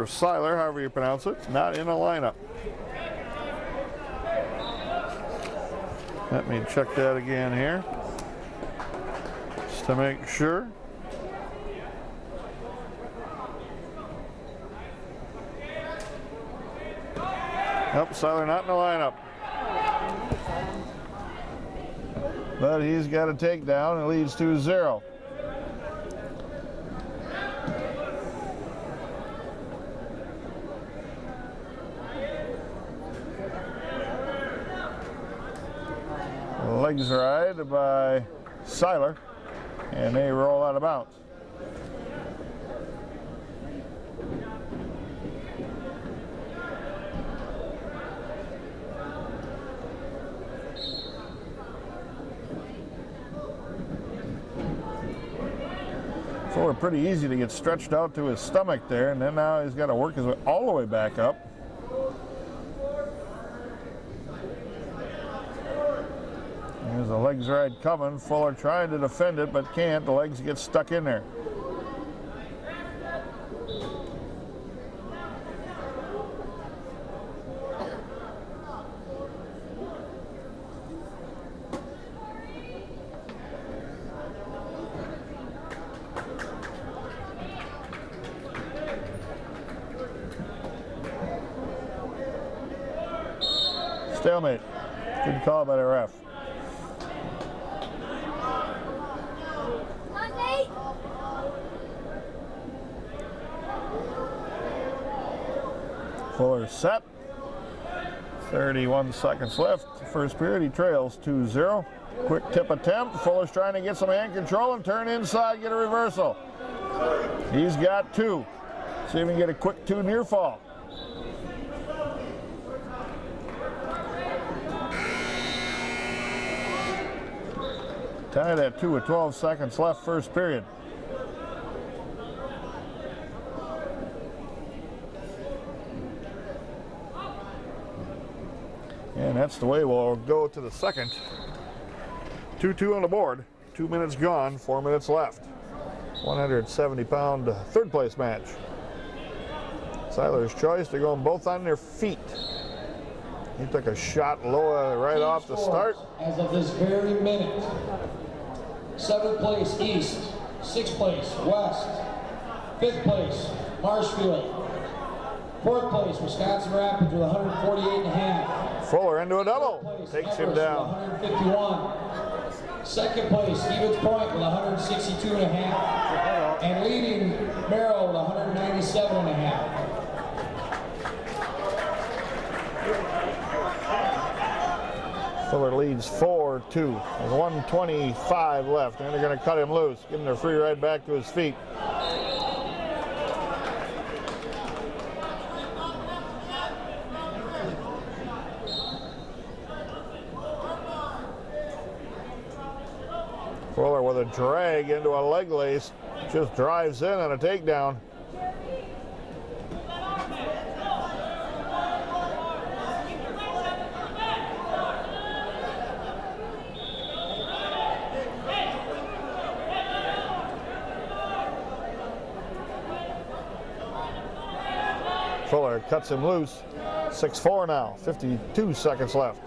Seiler, however you pronounce it, not in a lineup. Let me check that again here, just to make sure. Nope, Seiler not in the lineup. But he's got a takedown and leads 2-0. Legs ride by Seiler, and they roll out of bounds. Fuller pretty easy to get stretched out to his stomach there, and then now he's got to work his way all the way back up. There's a legs ride coming. Fuller trying to defend it, but can't. The legs get stuck in there. Stalemate. Good call by the ref. Fuller set. 31 seconds left. First period, he trails 2-0. Quick tip attempt. Fuller's trying to get some hand control and turn inside, get a reversal. He's got 2. See if he can get a quick 2 near fall. Tied at 2 with 12 seconds left, first period. And that's the way we'll go to the second. 2-2 on the board. 2 minutes gone, 4 minutes left. 170-pound third place match. Seiler's choice, they're going both on their feet. He took a shot low right off the start.
As of this very minute, 7th place East, 6th place West, 5th place Marshfield, 4th place Wisconsin Rapids with 148.5.
Fuller into a double, takes him down.
151. 2nd place Stevens Point with 162.5, and leading Merrill with 197.5.
Fuller leads 4-2. There's 1:25 left, and they're going to cut him loose, give him a free ride back to his feet. Fuller with a drag into a leg lace, just drives in on a takedown. Fuller cuts him loose. 6-4 now, 52 seconds left.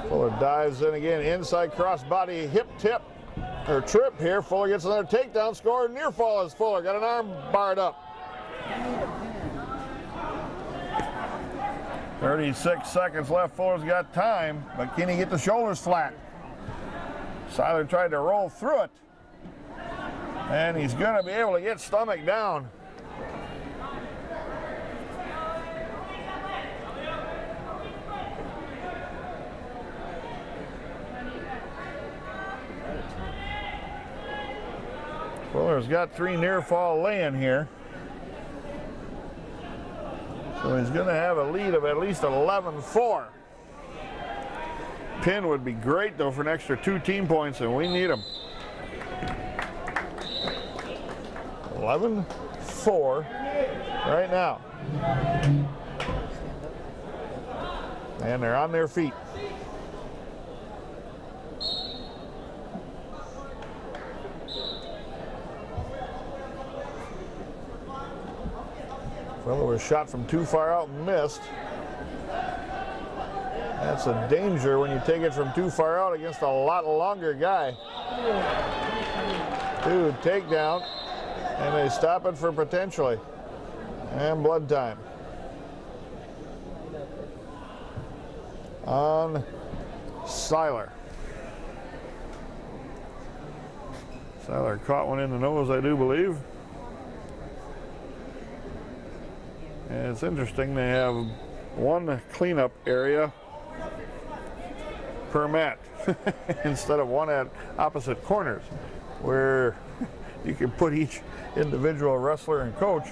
Fuller dives in again, inside crossbody, hip tip, or trip here. Fuller gets another takedown, score, near fall as Fuller got an arm barred up. 36 seconds left, Fuller's got time, but can he get the shoulders flat? Seiler tried to roll through it, and he's gonna be able to get stomach down. Fuller's got 3 near fall laying here. So he's going to have a lead of at least 11-4. Pin would be great though for an extra 2 team points, and we need them. 11-4 right now. And they're on their feet. Fuller was shot from too far out and missed. That's a danger when you take it from too far out against a lot longer guy. 2 takedown, and they stop it for potentially. And blood time. On Seiler. Seiler caught one in the nose, I do believe. And it's interesting, they have 1 cleanup area per mat instead of 1 at opposite corners, where you can put each individual wrestler and coach.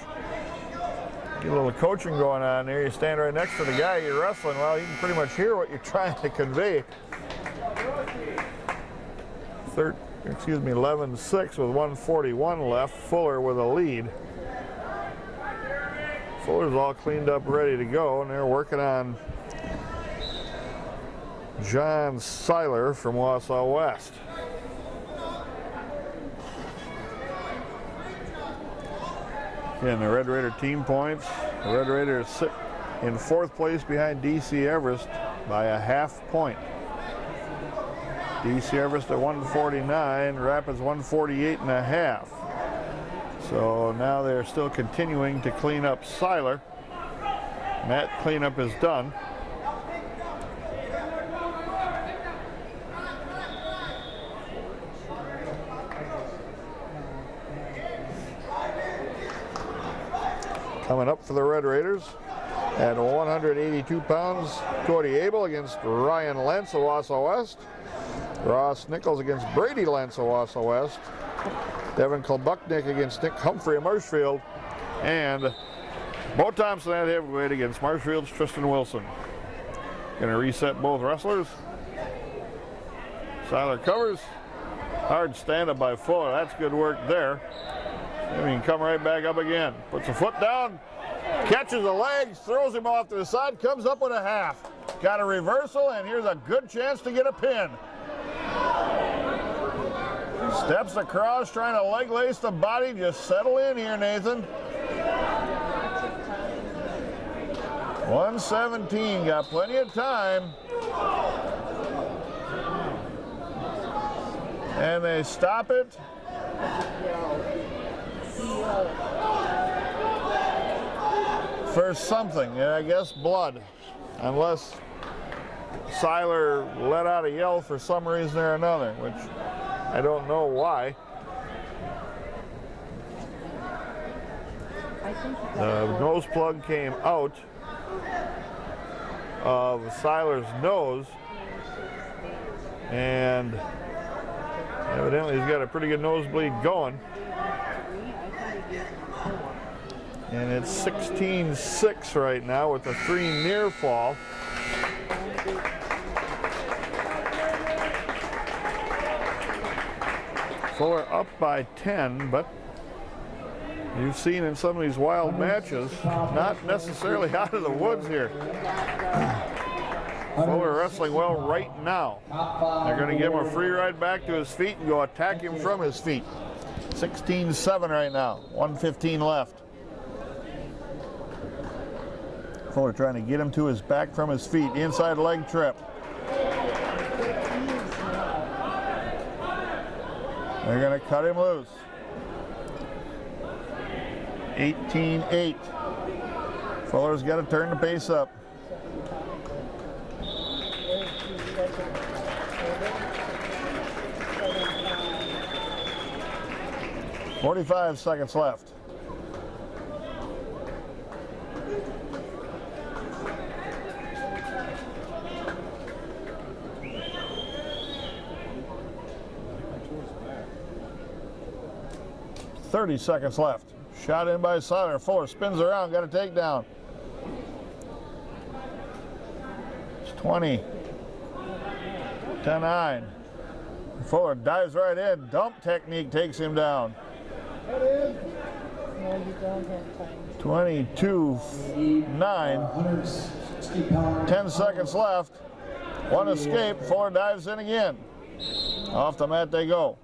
Get a little coaching going on there. You stand right next to the guy you're wrestling. Well, you can pretty much hear what you're trying to convey. 11-6 with 1:41 left. Fuller with a lead. Fuller's all cleaned up, ready to go, and they're working on John Seiler from Wausau West. Again, the Red Raider team points. The Red Raiders sit in 4th place behind DC Everest by a half point. DC Everest at 149, Rapids 148.5. So now they're still continuing to clean up Seiler. That cleanup is done. Coming up for the Red Raiders at 182 pounds, Cody Abel against Ryan Lentz of Wausau West. Ross Nichols against Brady Lentz of Wausau West. Devin Klobuknik against Nick Humphrey of Marshfield, and Bo Thompson at heavyweight against Marshfield's Tristan Wilson. Gonna reset both wrestlers. Seiler covers. Hard stand-up by Fuller. That's good work there. And he can come right back up again. Puts a foot down, catches the legs, throws him off to the side, comes up with a half. Got a reversal, and here's a good chance to get a pin. Steps across, trying to leg lace the body. Just settle in here, Nathan. 1:17, got plenty of time. And they stop it. For something, I guess blood. Unless Seiler let out a yell for some reason or another, which I don't know why. The nose plug came out of Seiler's nose, and evidently he's got a pretty good nosebleed going. And it's 16-6 right now with a 3 near fall. Fuller up by 10, but you've seen in some of these wild matches, not necessarily out of the woods here. Fuller wrestling well right now. They're going to give him a free ride back to his feet and go attack him from his feet. 16-7 right now, 1:15 left. Fuller trying to get him to his back from his feet, inside leg trip. They're going to cut him loose. 18-8. Fuller's got to turn the pace up. "45 seconds left. "30 seconds left. Shot in by Seiler. Fuller spins around, got a takedown. It's 20. 10-9. Fuller dives right in. Dump technique takes him down. 22-9. 10 seconds left. One escape. Fuller dives in again. Off the mat they go.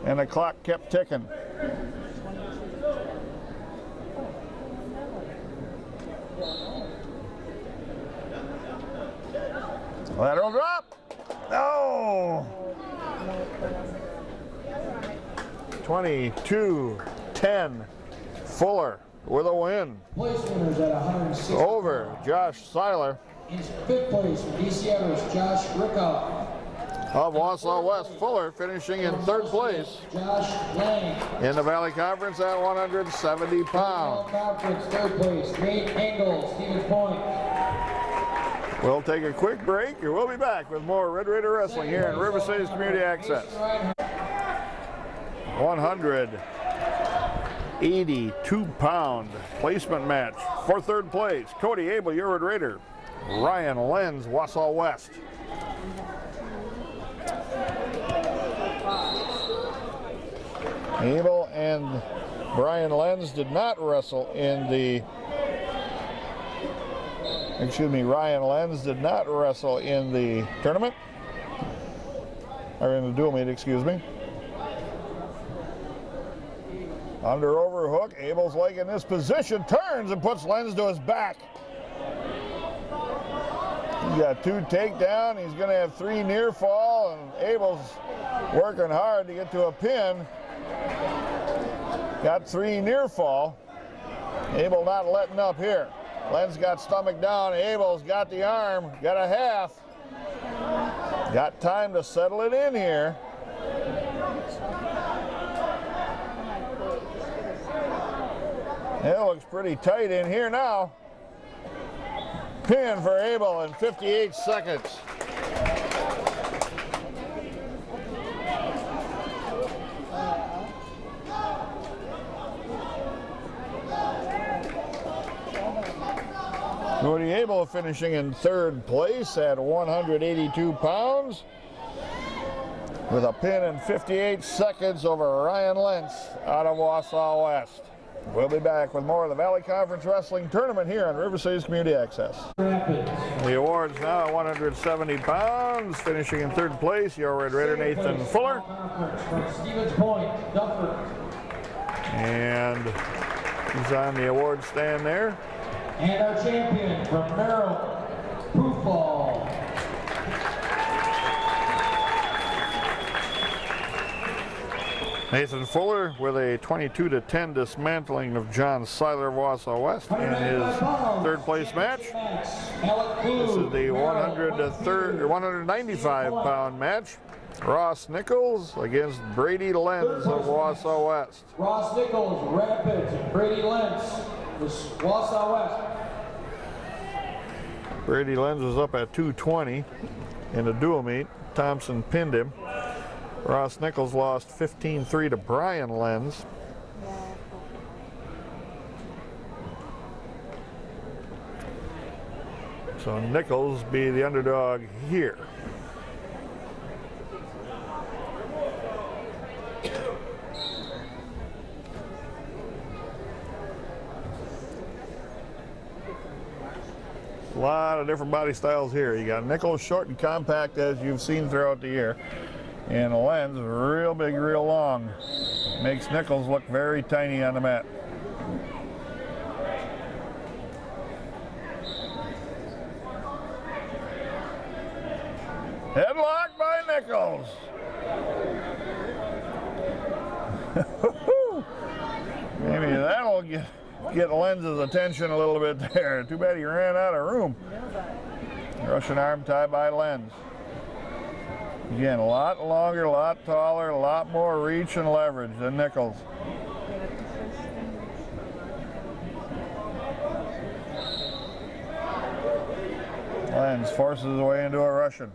And the clock kept ticking. Lateral drop. No. 22-10. Fuller with a win.
Place winners at 160.
Over Josh Seiler
In fifth place for DC Everest, Josh Rickoff.
of Wausau West. Fuller finishing in third place
Josh Lang.
in the Valley Conference at 170 pounds.
Conference, third place, Nate Engel, Stevens Point.
We'll take a quick break and we'll be back with more Red Raider Wrestling here in River City's Community Access. 182-pound placement match for third place. Cody Abel, your Red Raider. Ryan Lenz, Wausau West. Abel and Brian Lenz did not wrestle in the, Ryan Lenz did not wrestle in the tournament, or in the dual meet, excuse me. Under overhook, Abel's leg in this position, turns and puts Lenz to his back. He's got 2 takedown, he's gonna have 3 near fall, and Abel's working hard to get to a pin. Got 3 near fall. Abel not letting up here. Lenz got stomach down, Abel's got the arm, got a half. Got time to settle it in here. It looks pretty tight in here now. Pin for Abel in 58 seconds. Cody Abel finishing in third place at 182 pounds with a pin in 58 seconds over Ryan Lenz out of Wausau West. We'll be back with more of the Valley Conference Wrestling Tournament here on River City's Community Access. The awards now at 170 pounds, finishing in third place, your Red Raider Nathan Fuller.
From Stevens Point, Dufford.
And he's on the award stand there.
And our champion from Merrill, Proofball.
Nathan Fuller with a 22-10 dismantling of John Seiler of Wausau West in his third place match. This is the 195-pound match. Ross Nichols against Brady Lenz of Wausau West.
Ross Nichols, Rapids, and Brady Lenz, Wausau West.
Brady Lenz was up at 220 in the dual meet. Thompson pinned him. Ross Nichols lost 15-3 to Brian Lenz. So Nichols be the underdog here. A lot of different body styles here. You got Nichols short and compact as you've seen throughout the year. And Lenz real big, real long. Makes Nichols look very tiny on the mat. Headlock by Nichols. Maybe that'll get Lenz's attention a little bit there. Too bad he ran out of room. Russian arm tie by Lenz. Again, a lot longer, a lot taller, a lot more reach and leverage than Nichols. Lenz forces his way into a Russian.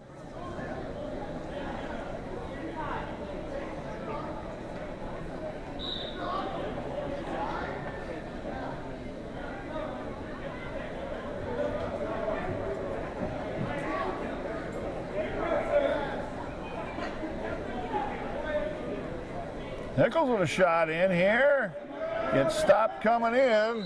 Nichols with a shot in here. Gets stopped coming in.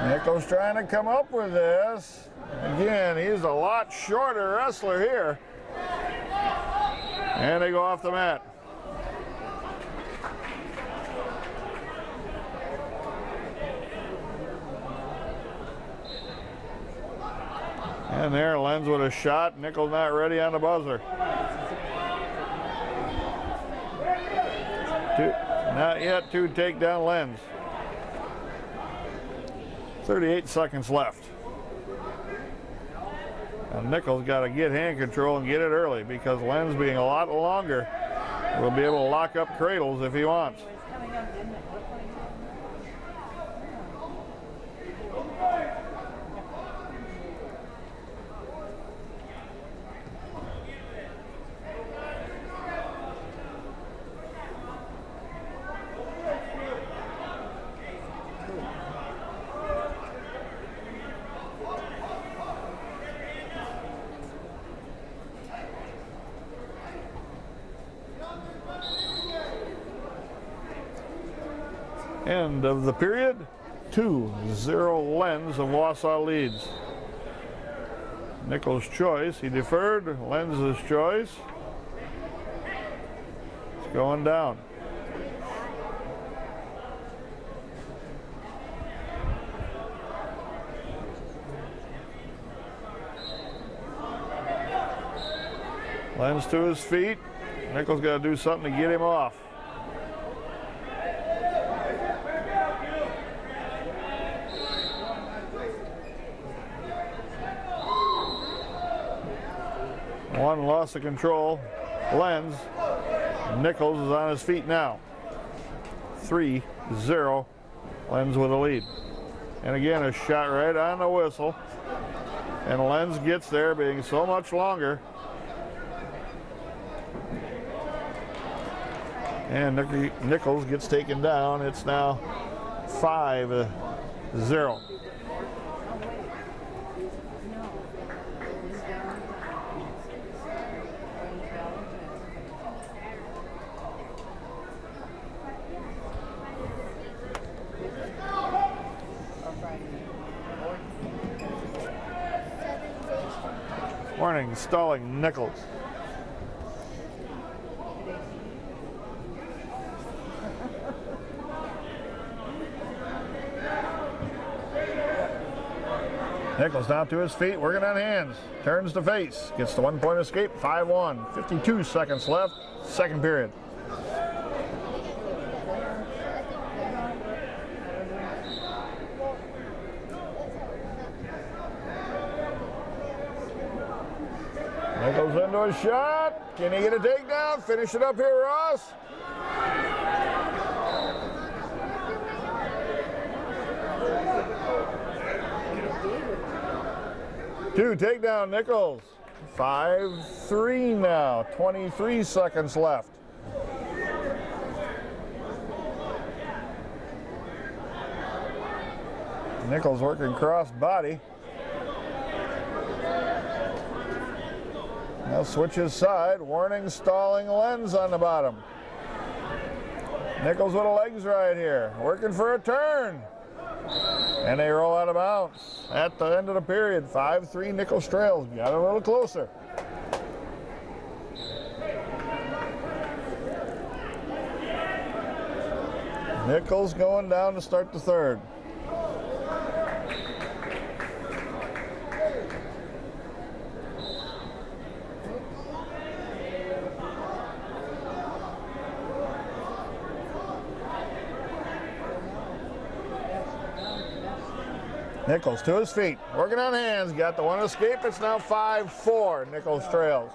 Nichols trying to come up with this. Again, he's a lot shorter wrestler here. And they go off the mat. And there, Lenz with a shot. Nichols not ready on the buzzer. Not yet to take down Lenz. 38 seconds left. Now Nichols got to get hand control and get it early because Lenz, being a lot longer, will be able to lock up cradles if he wants. End of the period. 2-0 Lenz of Wausau leads. Nichols' choice. He deferred. Lenz's choice. It's going down. Lenz to his feet. Nichols got to do something to get him off. One loss of control. Lenz. Nichols is on his feet now. 3-0. Lenz with a lead. And again, a shot right on the whistle. And Lenz gets there, being so much longer. And Nichols gets taken down. It's now 5-0. Warning, stalling Nichols. Nichols down to his feet, working on hands. Turns to face, gets the 1 point escape, 5-1. 52 seconds left, second period. Nichols into a shot. Can he get a takedown? Finish it up here, Ross. Two takedown, Nichols. 5-3 now. 23 seconds left. Nichols working cross body. Now switches side. Warning, stalling Lenz on the bottom. Nichols with a legs right here, working for a turn. And they roll out of bounds at the end of the period. 5-3 Nichols trails. Got a little closer. Nichols going down to start the third. Nichols to his feet, working on hands, got the one escape. It's now 5-4, Nichols trails.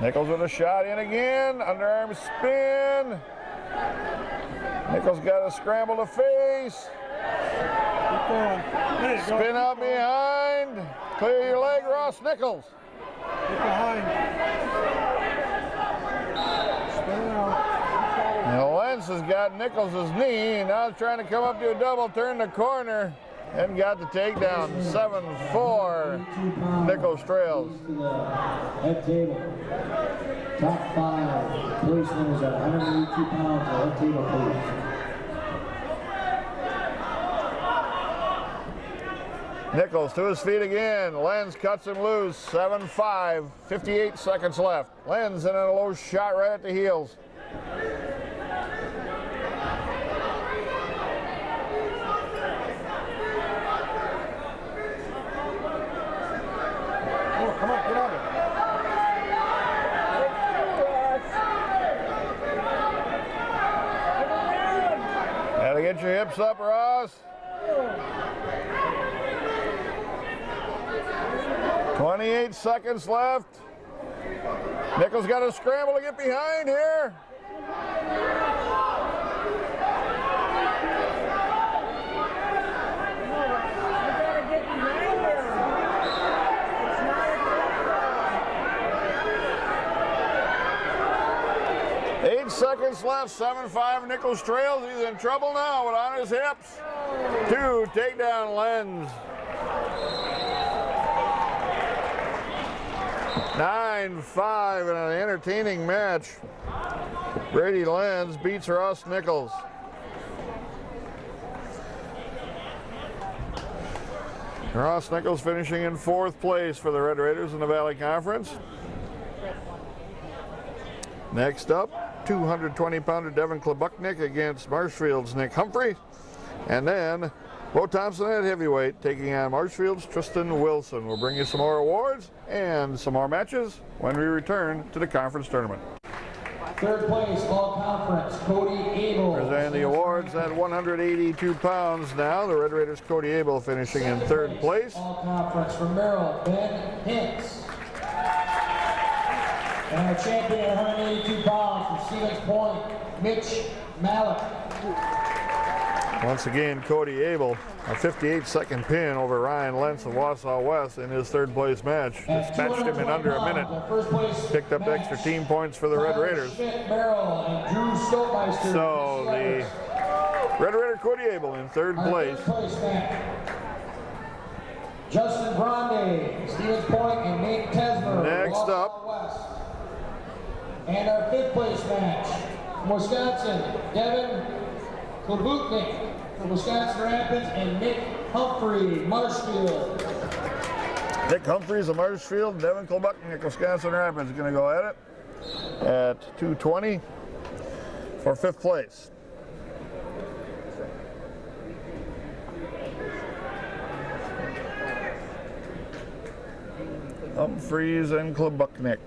Nichols with a shot in again, underarm spin. Nichols got a scramble to face. Spin out behind. Clear your leg, Ross Nichols. Now Lentz has got Nichols' knee. Now he's trying to come up to a double, turn the corner, and got the takedown. 7-4, Nichols trails.
Head table. Top 5 place winners at 182 pounds. Head table, please.
Nichols to his feet again. Lenz cuts him loose. 7-5, 58 seconds left. Lenz in a low shot right at the heels.
Come on, get on it.
Gotta get your hips up, Ross. 28 seconds left. Nichols got to scramble to get behind here. Seconds left, 7-5 Nichols trails. He's in trouble now with on his hips. 2 takedown Lenz. 9-5 in an entertaining match. Brady Lenz beats Ross Nichols. Ross Nichols finishing in 4th place for the Red Raiders in the Valley Conference. Next up, 220-pounder Devin Klebuknik against Marshfield's Nick Humphrey. And then Bo Thompson at heavyweight taking on Marshfield's Tristan Wilson. We'll bring you some more awards and some more matches when we return to the conference tournament.
3rd place, all conference, Cody Abel.
Presenting the awards at 182 pounds now. The Red Raiders' Cody Abel finishing in 3rd place.
All conference from Merrill, Ben Hintz. And our champion at 182 pounds from Stevens Point, Mitch Malik.
Once again, Cody Abel, a 58-second pin over Ryan Lentz of Wausau West in his 3rd place match. Dispatched him in under a minute. Picked up extra team points for the Red Raiders. So the Red Raider Cody Abel in 3rd place.
Justin Grande, Stevens Point, and Nate Tesmer.
Next up.
And our 5th place match, Wisconsin, Devin Klebuknik from Wisconsin Rapids and Nick Humphrey, Marshfield.
Nick Humphreys of Marshfield, Devin Klebuknik, Wisconsin Rapids, going to go at it at 220 for 5th place. Humphreys and Klebuknik.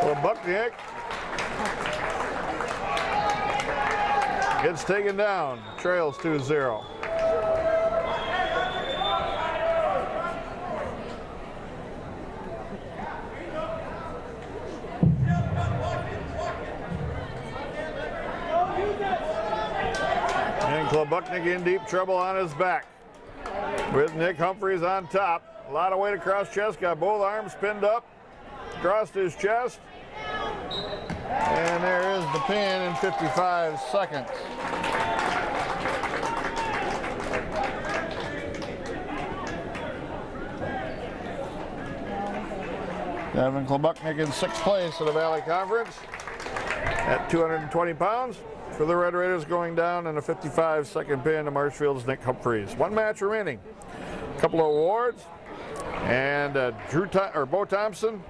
Klebuknik gets taken down, trails 2-0. Klobuknik in deep trouble on his back. With Nick Humphreys on top. A lot of weight across chest, got both arms pinned up across his chest. And there is the pin in 55 seconds. Devin Klobuknik in 6th place in the Valley Conference at 220 pounds. For the Red Raiders, going down in a 55-second pin to Marshfield's Nick Humphreys. One match remaining. A couple of awards. And Bo Thompson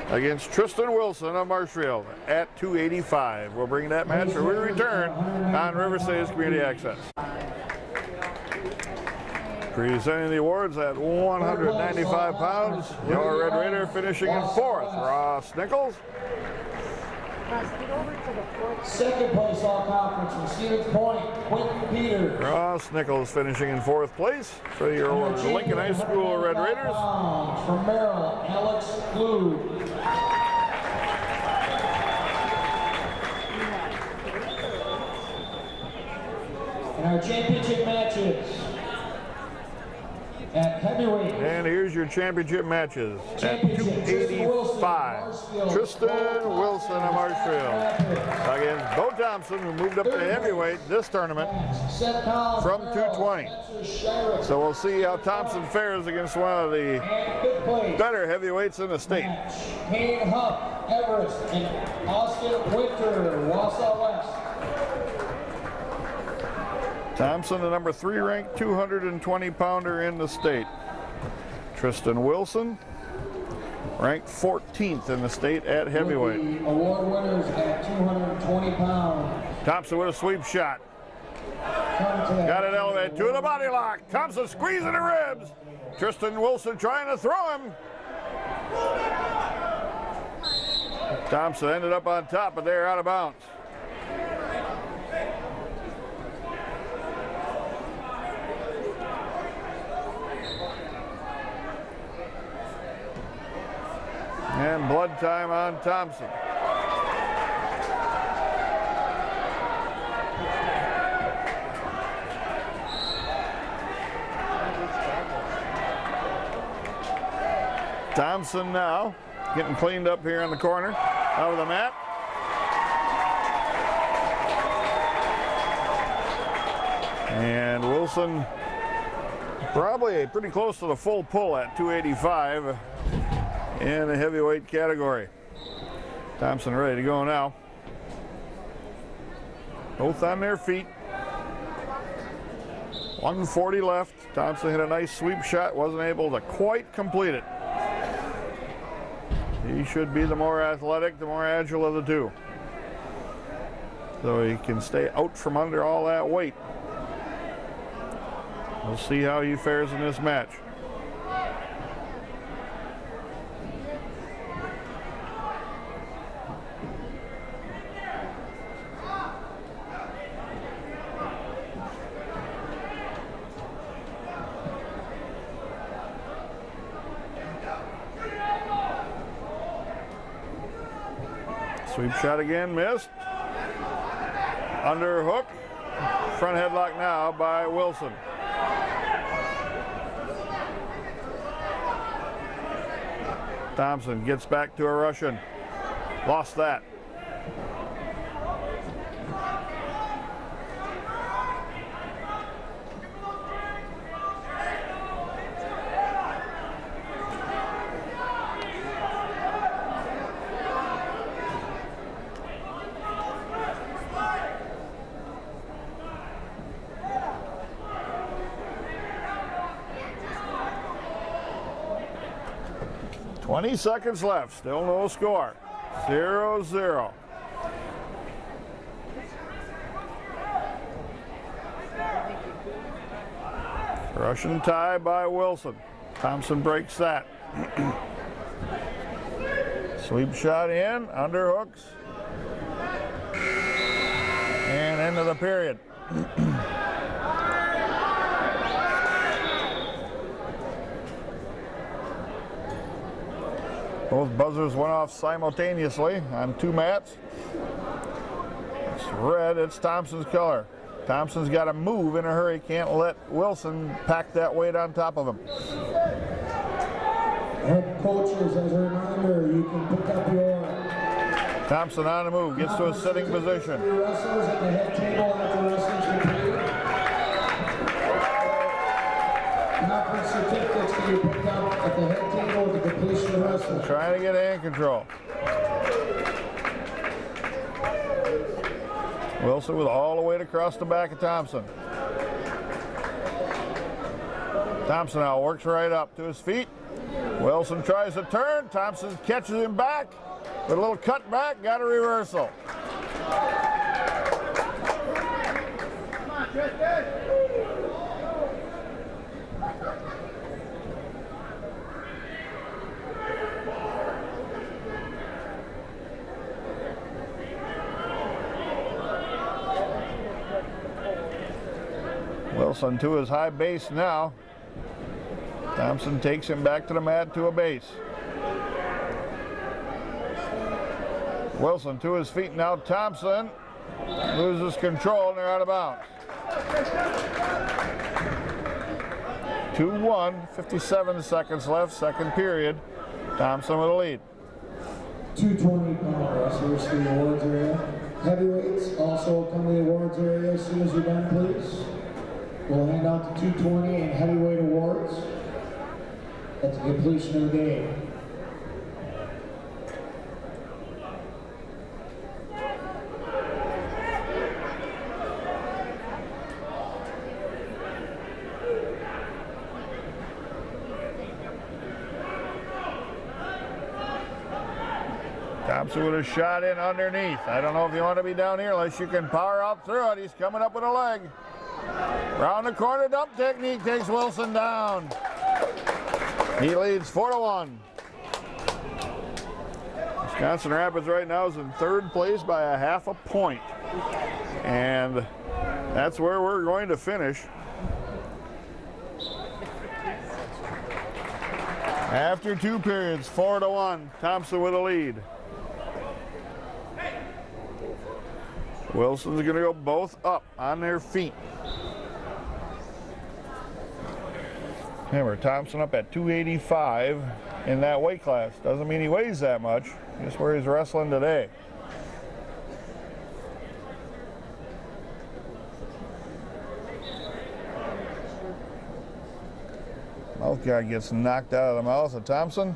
against Tristan Wilson of Marshfield at 285. We'll bring that match when we return on River Cities Community Access. Presenting the awards at 195 pounds, your Red Raider finishing in 4th, Ross Nichols.
Second place all conference from Stevens Point, Quentin Peters.
Ross Nichols finishing in 4th place for your Lincoln High School Red Raiders.
From Maryland, Alex Blue. And our championship matches at heavyweight.
And here's your championship matches at 285. Tristan Wilson of Marshfield against Bo Thompson, who moved up to heavyweight this tournament from 220. So we'll see how Thompson fares against one of the better heavyweights in the state.
Kane Huff, Everest, and Austin Winter, Wausau West.
Thompson, the number 3 ranked 220 pounder in the state. Tristan Wilson, ranked 14th in the state at heavyweight.
Award winners at 220 pounds.
Thompson with a sweep shot. Got it elevated to the body lock. Thompson squeezing the ribs. Tristan Wilson trying to throw him. Thompson ended up on top, but they're out of bounds. And blood time on Thompson. Thompson now getting cleaned up here on the corner, out of the mat. And Wilson probably pretty close to the full pull at 285 in the heavyweight category. Thompson ready to go now. Both on their feet. 140 left. Thompson hit a nice sweep shot, wasn't able to quite complete it. He should be the more athletic, the more agile of the two. So he can stay out from under all that weight. We'll see how he fares in this match. Sweep shot again, missed. Underhook. Front headlock now by Wilson. Thompson gets back to a Russian. Lost that. .20 seconds left, still no score. 0-0. Russian tie by Wilson. Thompson breaks that. Sweep shot in, underhooks. And end of the period. Both buzzers went off simultaneously on two mats. It's red, it's Thompson's color. Thompson's got to move in a hurry. Can't let Wilson pack that weight on top of him.
Head coaches, as a reminder, you can pick up your
Thompson on the move, gets to a sitting position.
your wrestlers at the head table after wrestling's completed. Conference certificates can be picked up at the head table at the completion of wrestling.
Trying to get hand control. Wilson with all the weight across the back of Thompson. Thompson now works right up to his feet. Wilson tries to turn. Thompson catches him back. With a little cut back, got a reversal.
Come on, Tristan.
Wilson to his high base now. Thompson takes him back to the mat to a base. Wilson to his feet now. Thompson loses control and they're out of bounds. 2-1, 57 seconds left, second period. Thompson with a lead.
220-pound wrestlers to the awards area. Heavyweights also come to the awards area as soon as you're done, please. We'll hand out the 220 and heavyweight awards at the completion of the game.
Thompson with a shot in underneath. I don't know if you want to be down here unless you can power out through it. He's coming up with a leg. Round the corner dump technique takes Wilson down. He leads 4-1. Wisconsin Rapids right now is in third place by a half a point. And that's where we're going to finish. After two periods, 4-1. Thompson with a lead. Wilson's going to go both up on their feet. Remember, Thompson up at 285 in that weight class. Doesn't mean he weighs that much, just where he's wrestling today. Mouth guard gets knocked out of the mouth of Thompson.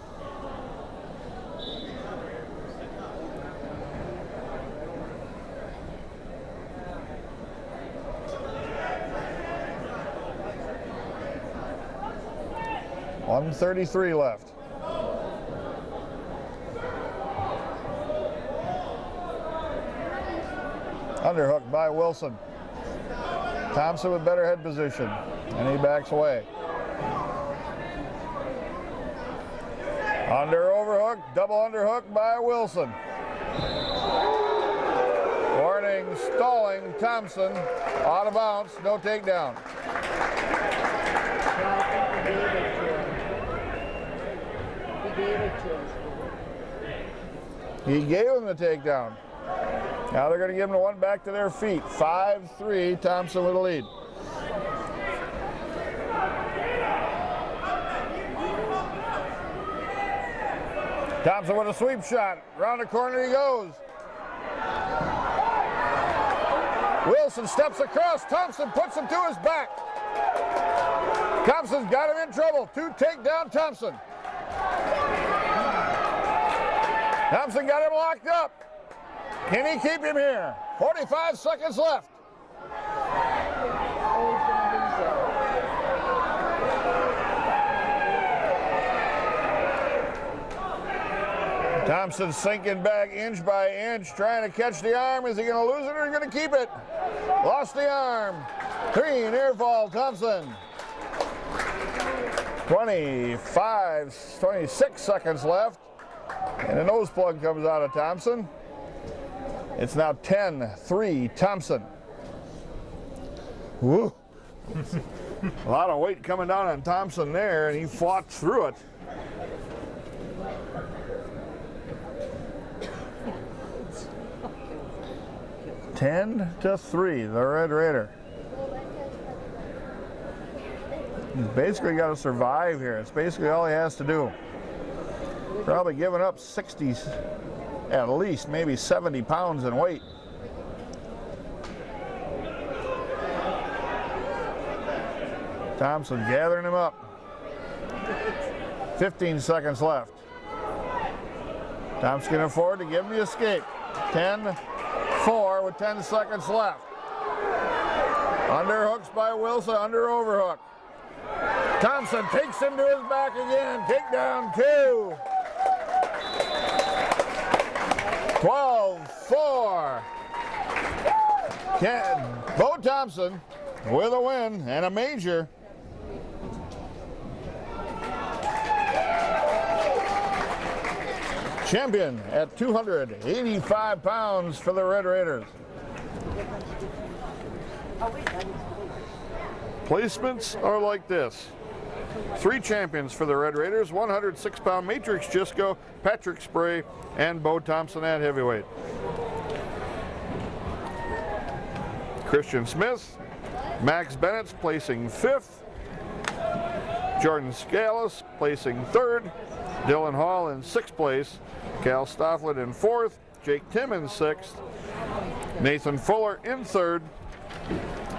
.133 left. Underhook by Wilson. Thompson with better head position, and he backs away. Under overhook, double underhook by Wilson. Warning, stalling Thompson, out of bounds, no takedown. He gave him the takedown. Now they're going to give him the one back to their feet. 5-3, Thompson with a lead. Thompson with a sweep shot. Round the corner he goes. Wilson steps across. Thompson puts him to his back. Thompson's got him in trouble. Two takedown Thompson. Thompson got him locked up. Can he keep him here? 45 seconds left. Thompson sinking back inch by inch, trying to catch the arm. Is he going to lose it or is he going to keep it? Lost the arm. 3 near fall, Thompson. 26 seconds left. And a nose plug comes out of Thompson. It's now 10-3 Thompson. Woo. A lot of weight coming down on Thompson there, and he fought through it. (10-3), the Red Raider. He's basically got to survive here. It's basically all he has to do. Probably giving up 60, at least maybe 70 pounds in weight. Thompson gathering him up. 15 seconds left. Thompson can afford to give him the escape. 10-4 with 10 seconds left. Underhooks by Wilson, under overhook. Thompson takes him to his back again. Takedown 2. 12-4. Bo Thompson with a win and a major. Champion at 285 pounds for the Red Raiders. Placements are like this. 3 champions for the Red Raiders, 106-pound Matrix Gisco, Patrick Spray, and Bo Thompson at heavyweight. Christian Smith, Max Bennett's placing 5th, Jordan Scalise placing 3rd, Dylan Hall in 6th place, Cal Stofflet in 4th, Jake Tim in 6th, Nathan Fuller in 3rd,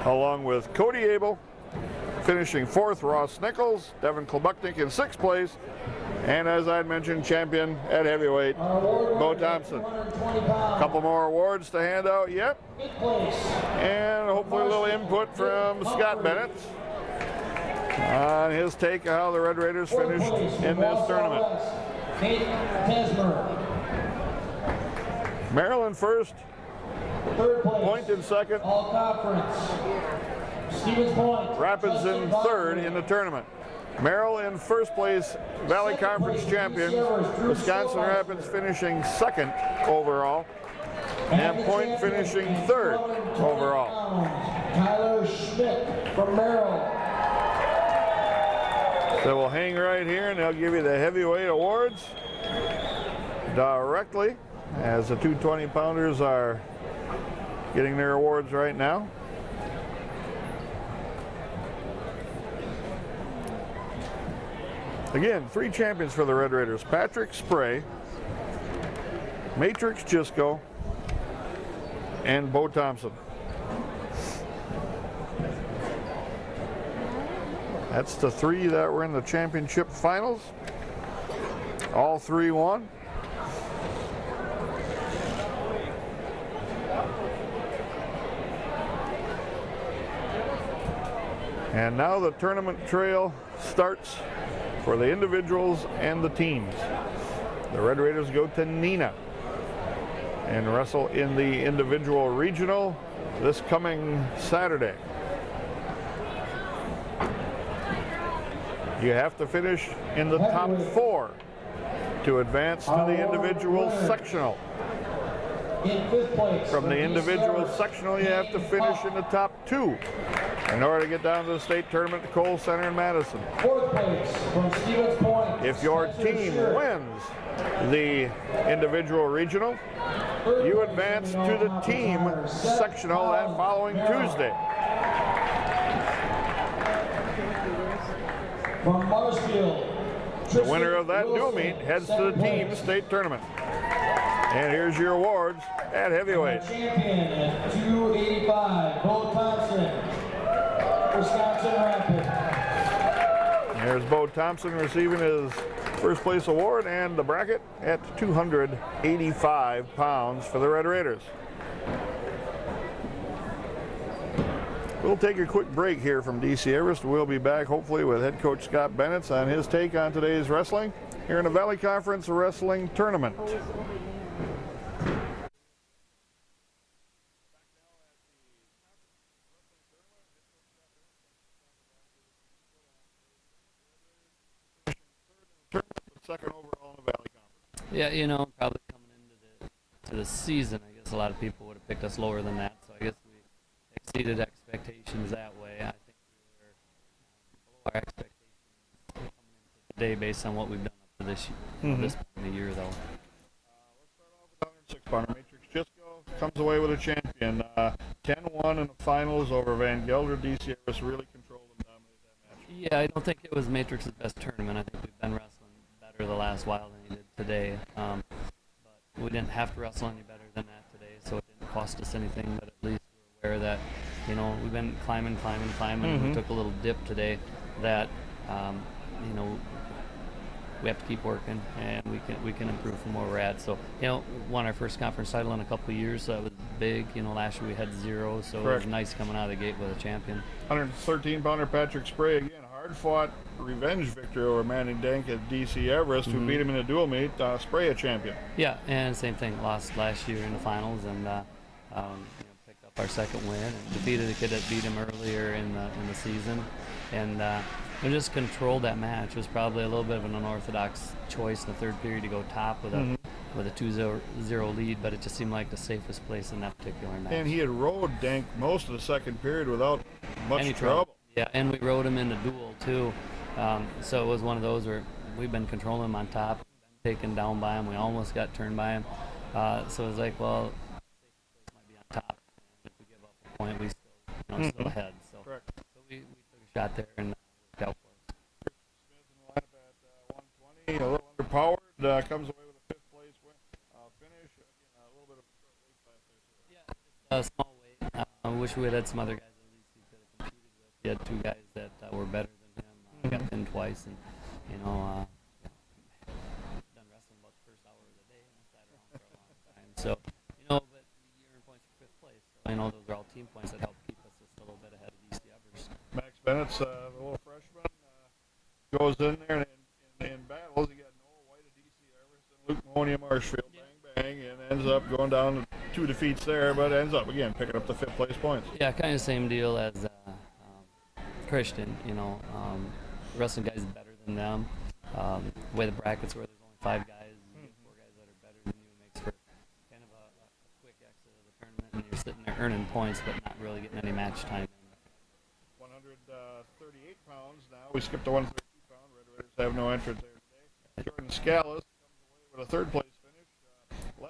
along with Cody Abel finishing 4th, Ross Nichols, Devin Klobuknik in 6th place, and as I mentioned, champion at heavyweight, Bo Thompson. A couple more awards to hand out yet, and hopefully a little input from Scott Bennett on his take of how the Red Raiders finished in this tournament. Maryland first, Point in second,
All conference. Stevens Point.
Rapids in 3rd in the tournament. Merrill in 1st place, Valley Conference champions. Wisconsin Rapids finishing 2nd overall, and Point finishing 3rd overall.
Tyler Schmidt from Merrill.
So we'll hang right here and they'll give you the heavyweight awards directly as the 220-pounders are getting their awards right now. Again, 3 champions for the Red Raiders. Patrick Spray, Matrix Gisco, and Bo Thompson. That's the 3 that were in the championship finals. All 3 won. And now the tournament trail starts for the individuals and the teams. The Red Raiders go to Neenah and wrestle in the individual regional this coming Saturday. You have to finish in the top 4 to advance to the individual sectional.
In 5th place.
From the individual sectional, you have to finish in the top 2 in order to get down to the state tournament at Kohl Center in Madison.
4th place from Stevens Point.
If your team wins the individual regional, you advance to the team sectional that following Tuesday.
From Marshfield.
The winner of that dual meet heads to the team state tournament. And here's your awards at heavyweight.
Champion at 285, Bo Thompson, Wisconsin Rapids.
There's Bo Thompson receiving his 1st place award and the bracket at 285 pounds for the Red Raiders. We'll take a quick break here from DC Everest. We'll be back hopefully with head coach Scott Bennett on his take on today's wrestling here in the Valley Conference Wrestling Tournament. Second overall in the Valley Conference.
Yeah, you know, probably coming into the season, I guess a lot of people would have picked us lower than that. So I guess we exceeded expectations that way. I think we were below our expectations coming into today based on what we've done up to this this point in the year, though.
Let's start off with 106-pounder. Matrix Gisco comes away with a champion. 10-1 in the finals over Van Gelder. DC Everest really controlled and dominated that match.
Yeah, I don't think it was Matrix's best tournament. I think we've been wrestling better the last while than he did today. But we didn't have to wrestle any better than that today, so it didn't cost us anything. But at least we're aware that, you know, we've been climbing, and we took a little dip today. That, you know, we have to keep working, and we can improve from where we're at. So, you know, won our first conference title in a couple of years, so that was big. You know, last year we had 0, so
Correct.
it was nice coming out of the gate with a champion.
113-pounder Patrick Spray, again, hard-fought revenge victory over Manny Dank at DC Everest, who beat him in a dual meet. Spray a champion.
Yeah, and same thing. Lost last year in the finals, and you know, picked up our second win and defeated a kid that beat him earlier in the season, and we just controlled that match. It was probably a little bit of an unorthodox choice in the third period to go top with a 2-0 lead, but it just seemed like the safest place in that particular match.
And he had rode Dank most of the second period without much
Any
trouble.
Yeah, and we rode him in the duel too. So it was one of those where we've been controlling him on top, been taken down by him. We almost got turned by him. So it was like, well, safest place might be on top. And if we give up a point, we still, you know, still ahead. So,
Correct.
so we took a shot there and worked out for us.
Smith in the lineup at 120, a little underpowered, comes away with a fifth place finish. Again, a little bit of a short weight class there.
Yeah, it's a small weight. I wish we had some other guys at least he could have competed with. He had 2 guys that were better than him. Got pinned twice, and you know, done wrestling about the first hour of the day, and I sat around for a long time. So, you know, but you earn points for 5th place. So I know those are all team points that help keep us just a little bit ahead of DC Everest.
Max Bennett's the little freshman, goes in there and in battles. He got Noah White of DC Everest and Luke Mahoney of Marshfield. Bang, and ends up going down to 2 defeats there, but ends up again picking up the 5th place points.
Yeah, kind of the same deal as Christian. You know, wrestling guys better than them. The way the brackets were, there's only 5 guys, you get 4 guys that are better than you. It makes for kind of a quick exit of the tournament, and you're sitting there earning points, but not really getting any match time.
138 pounds now. We skipped to 132 pound. Red Raiders have no entrance there today. Jordan Scallis comes away with a 3rd place finish, 11-2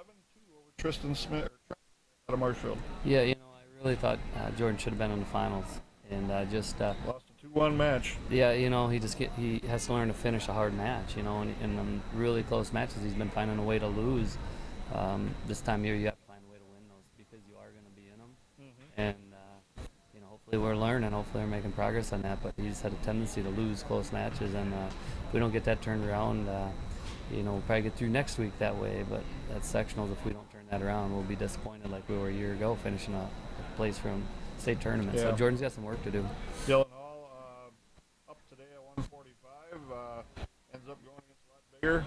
over Tristan Smith out of Marshfield.
Yeah, you know, I really thought Jordan should have been in the finals, and just
Lost a 2-1 match.
yeah, you know, he has to learn to finish a hard match. You know, and in them really close matches, he's been finding a way to lose. This time of year, you have to find a way to win those because you are going to be in them, and you know, hopefully we're learning. Hopefully we're making progress on that. But he's had a tendency to lose close matches, and if we don't get that turned around, you know, we'll probably get through next week that way. But at sectionals, if we don't turn that around, we'll be disappointed like we were a year ago, finishing a place from state tournament.
Yeah.
So Jordan's got some work to do.
Dylan Hall up today at 145. Ends up going against a lot bigger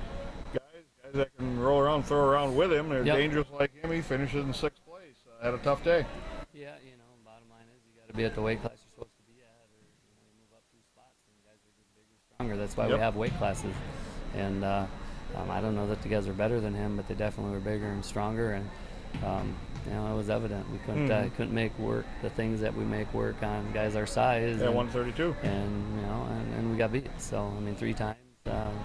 guys that can roll around, throw around with him. They're
Yep.
dangerous like him. He finishes in 6th place. Had a tough day.
Yeah, you know, bottom line is you got to be at the weight class you're supposed to be at, or you know, you move up 2 spots, and guys are just bigger, stronger. That's why
Yep.
we have weight classes. And I don't know that the guys are better than him, but they definitely were bigger and stronger. And you know, it was evident we couldn't make work the things that we make work on guys our size.
At
and,
132.
and you know, and we got beat. So I mean, 3 times,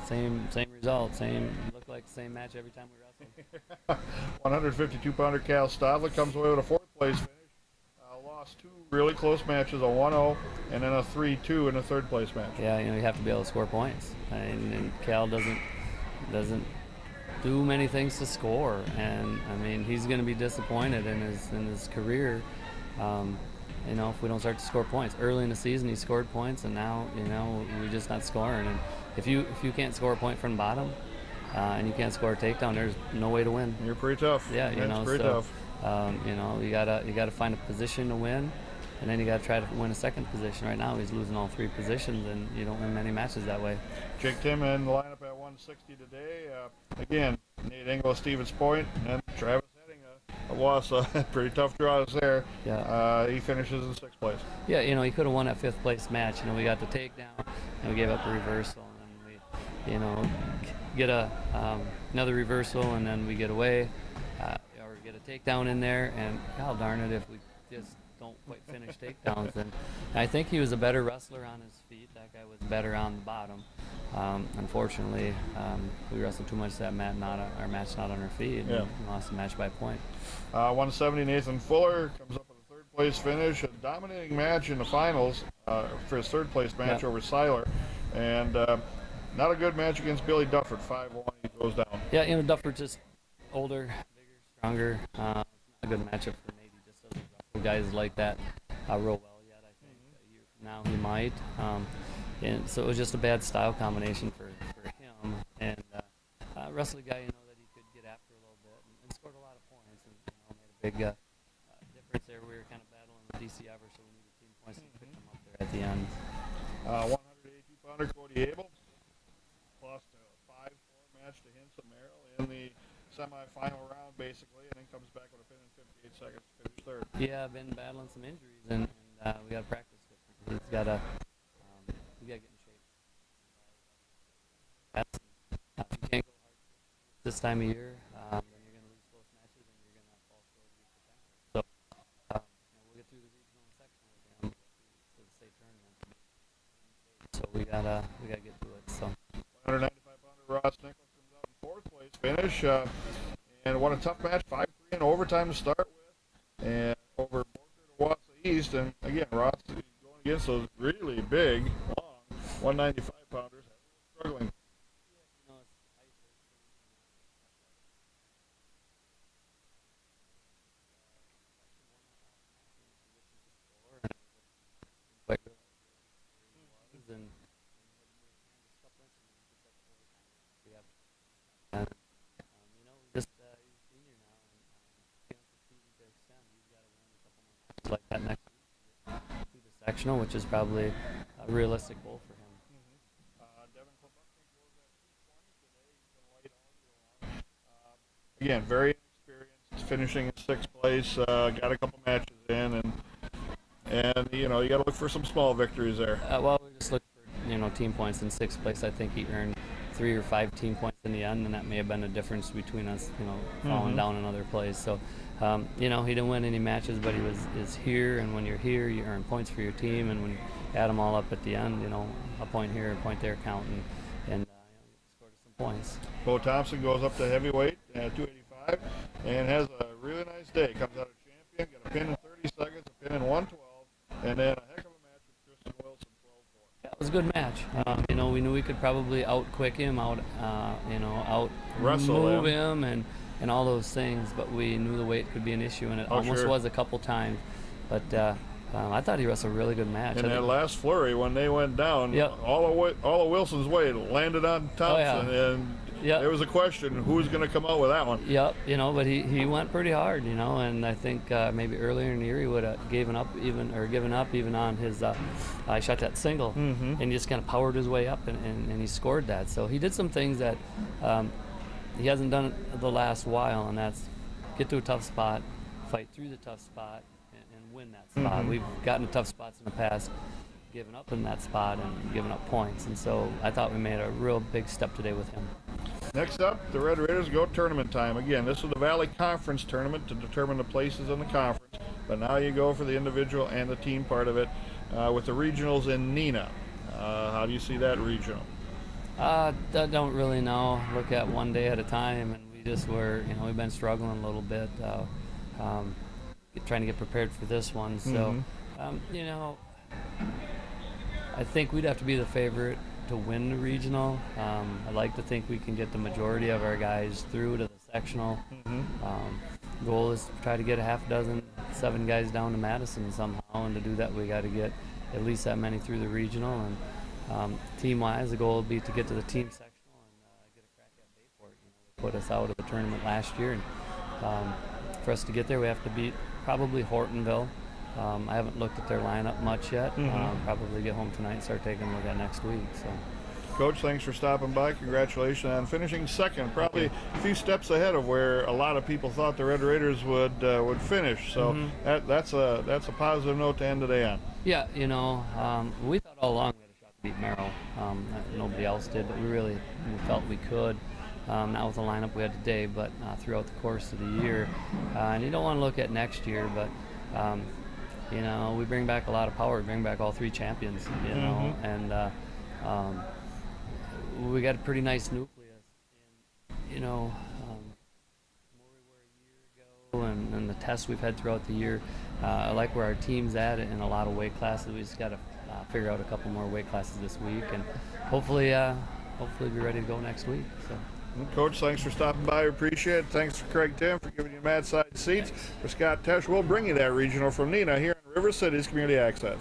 same result, looked like the same match every time we wrestled.
152-pounder Cal Stadler comes away with a 4th place finish. Lost 2 really close matches, a 1-0 and then a 3-2 in a 3rd place match.
Yeah, you know, you have to be able to score points, and Cal doesn't do many things to score, and I mean, he's going to be disappointed in his career. You know, if we don't start to score points early in the season, he scored points, and now, you know, we're just not scoring. And if you can't score a point from the bottom, and you can't score a takedown, there's no way to win.
You're pretty tough.
Yeah, you
That's
know,
pretty
so
tough.
you know, you gotta find a position to win, and then you gotta try to win a 2nd position. Right now, he's losing all 3 positions, and you don't win many matches that way.
Jake Tim in the lineup at 160 today. Again, Nate Engel, Stevens Point, and Travis Heading, a loss. Pretty tough draws there.
Yeah.
He finishes in 6th place.
Yeah, you know, he could have won that 5th place match. You know, we got the takedown, and we gave up a reversal, and then we, you know, get another reversal, and then we get away, or get a takedown in there, and God darn it, if we just don't quite finish takedowns. And I think he was a better wrestler on his feet. That guy was better on the bottom. Unfortunately, we wrestled too much that match, our match not on our feet, and
Yeah.
lost the match by a point.
170 Nathan Fuller comes up with a 3rd place finish, a dominating match in the finals for his third place match over Seiler, and not a good match against Billy Dufford. 5-1, he goes down.
Yeah, Dufford just older, bigger, stronger. Not a good matchup for Nate. He just doesn't wrestle guys like that real well yet. I think a year from now he might. And so it was just a bad style combination for him. And wrestled a guy that he could get after a little bit and scored a lot of points and made a big difference there. We were kind of battling with DC Ever, so we needed team points to pick him up there at the end.
182-pounder Cody Abel lost a 5-4 match to Hinson Merrill in the semifinal round, basically, and then comes back with a pin in 58 seconds to finish third.
Yeah, I've been battling some injuries, and we got to practice different. He's got to get in shape. If you can't go hard this time of year, then you're going to lose close matches, and you're going to fall short of your potential. So we'll get through the regional and sectional with him to the state tournament. So we gotta get to it. So
195-pounder Ross Nichols comes out in fourth place finish, and won a tough match, 5-3 in overtime to start with, and over Borker to Wausau East. And again, Ross is going against those really big, long 195-pounders, struggling.
Like that next week to the sectional, which is probably a realistic goal for him.
Devin Klobutnik goes at 220 today. He's been light all year long. Again, very inexperienced, finishing in sixth place. Got a couple matches in, and you got to look for some small victories there.
Well, we just looked for team points in sixth place. I think he earned 3 or 5 team points in the end, and that may have been a difference between us, falling down another place. So. He didn't win any matches, but he is here, and when you're here, you earn points for your team, and when you add them all up at the end, a point here, a point there count, and scored some points.
Bo Thompson goes up to heavyweight at 285 and has a really nice day. Comes out a champion, got a pin in 30 seconds, a pin in 112, and then a heck of a match with Tristan Wilson, 12-4.
Yeah, it was a good match. We knew we could probably out-quick him, out-move him, and all those things, but we knew the weight could be an issue, and it almost was a couple times. But I thought he wrestled a really good match.
And that last flurry, when they went down, all of Wilson's weight landed on Thompson, and there was a question, who's going to come out with that one?
Yep, but he went pretty hard, and I think maybe earlier in the year he would have given up even on his I shot that single, and he just kind of powered his way up, and he scored that. So he did some things that he hasn't done it the last while, and that's get to a tough spot, fight through the tough spot, and win that spot. We've gotten to tough spots in the past, given up in that spot and given up points, and so I thought we made a real big step today with him.
Next up, the Red Raiders go tournament time. Again, this is the Valley Conference tournament to determine the places in the conference, but now you go for the individual and the team part of it with the regionals in Neenah. How do you see that regional?
I don't really know. Look at one day at a time, and we just were, we've been struggling a little bit, trying to get prepared for this one. So, I think we'd have to be the favorite to win the regional. I'd like to think we can get the majority of our guys through to the sectional. Goal is to try to get a half dozen, 7 guys down to Madison somehow, and to do that we got to get at least that many through the regional. And team-wise, the goal would be to get to the team sectional and get a crack at Bayport. They put us out of the tournament last year, and for us to get there, we have to beat probably Hortonville. I haven't looked at their lineup much yet. Probably get home tonight and start taking a look at next week. So,
Coach, thanks for stopping by. Congratulations on finishing second, probably a few steps ahead of where a lot of people thought the Red Raiders would finish. So that's a positive note to end today on.
Yeah, we thought all along we had a shot to beat Merrill. Nobody else did, but we felt we could. Not with the lineup we had today, but throughout the course of the year. And you don't want to look at next year, but we bring back a lot of power. We bring back all 3 champions, and we got a pretty nice nucleus. And, from where we were a year ago, and the tests we've had throughout the year. I like where our team's at in a lot of weight classes. We just got to figure out a couple more weight classes this week, and hopefully be ready to go next week. So.
Coach, thanks for stopping by. We appreciate it. Thanks for Craig Tim for giving you mad side seats. For Scott Tesch, we'll bring you that regional from Neenah here on River City's Community Access.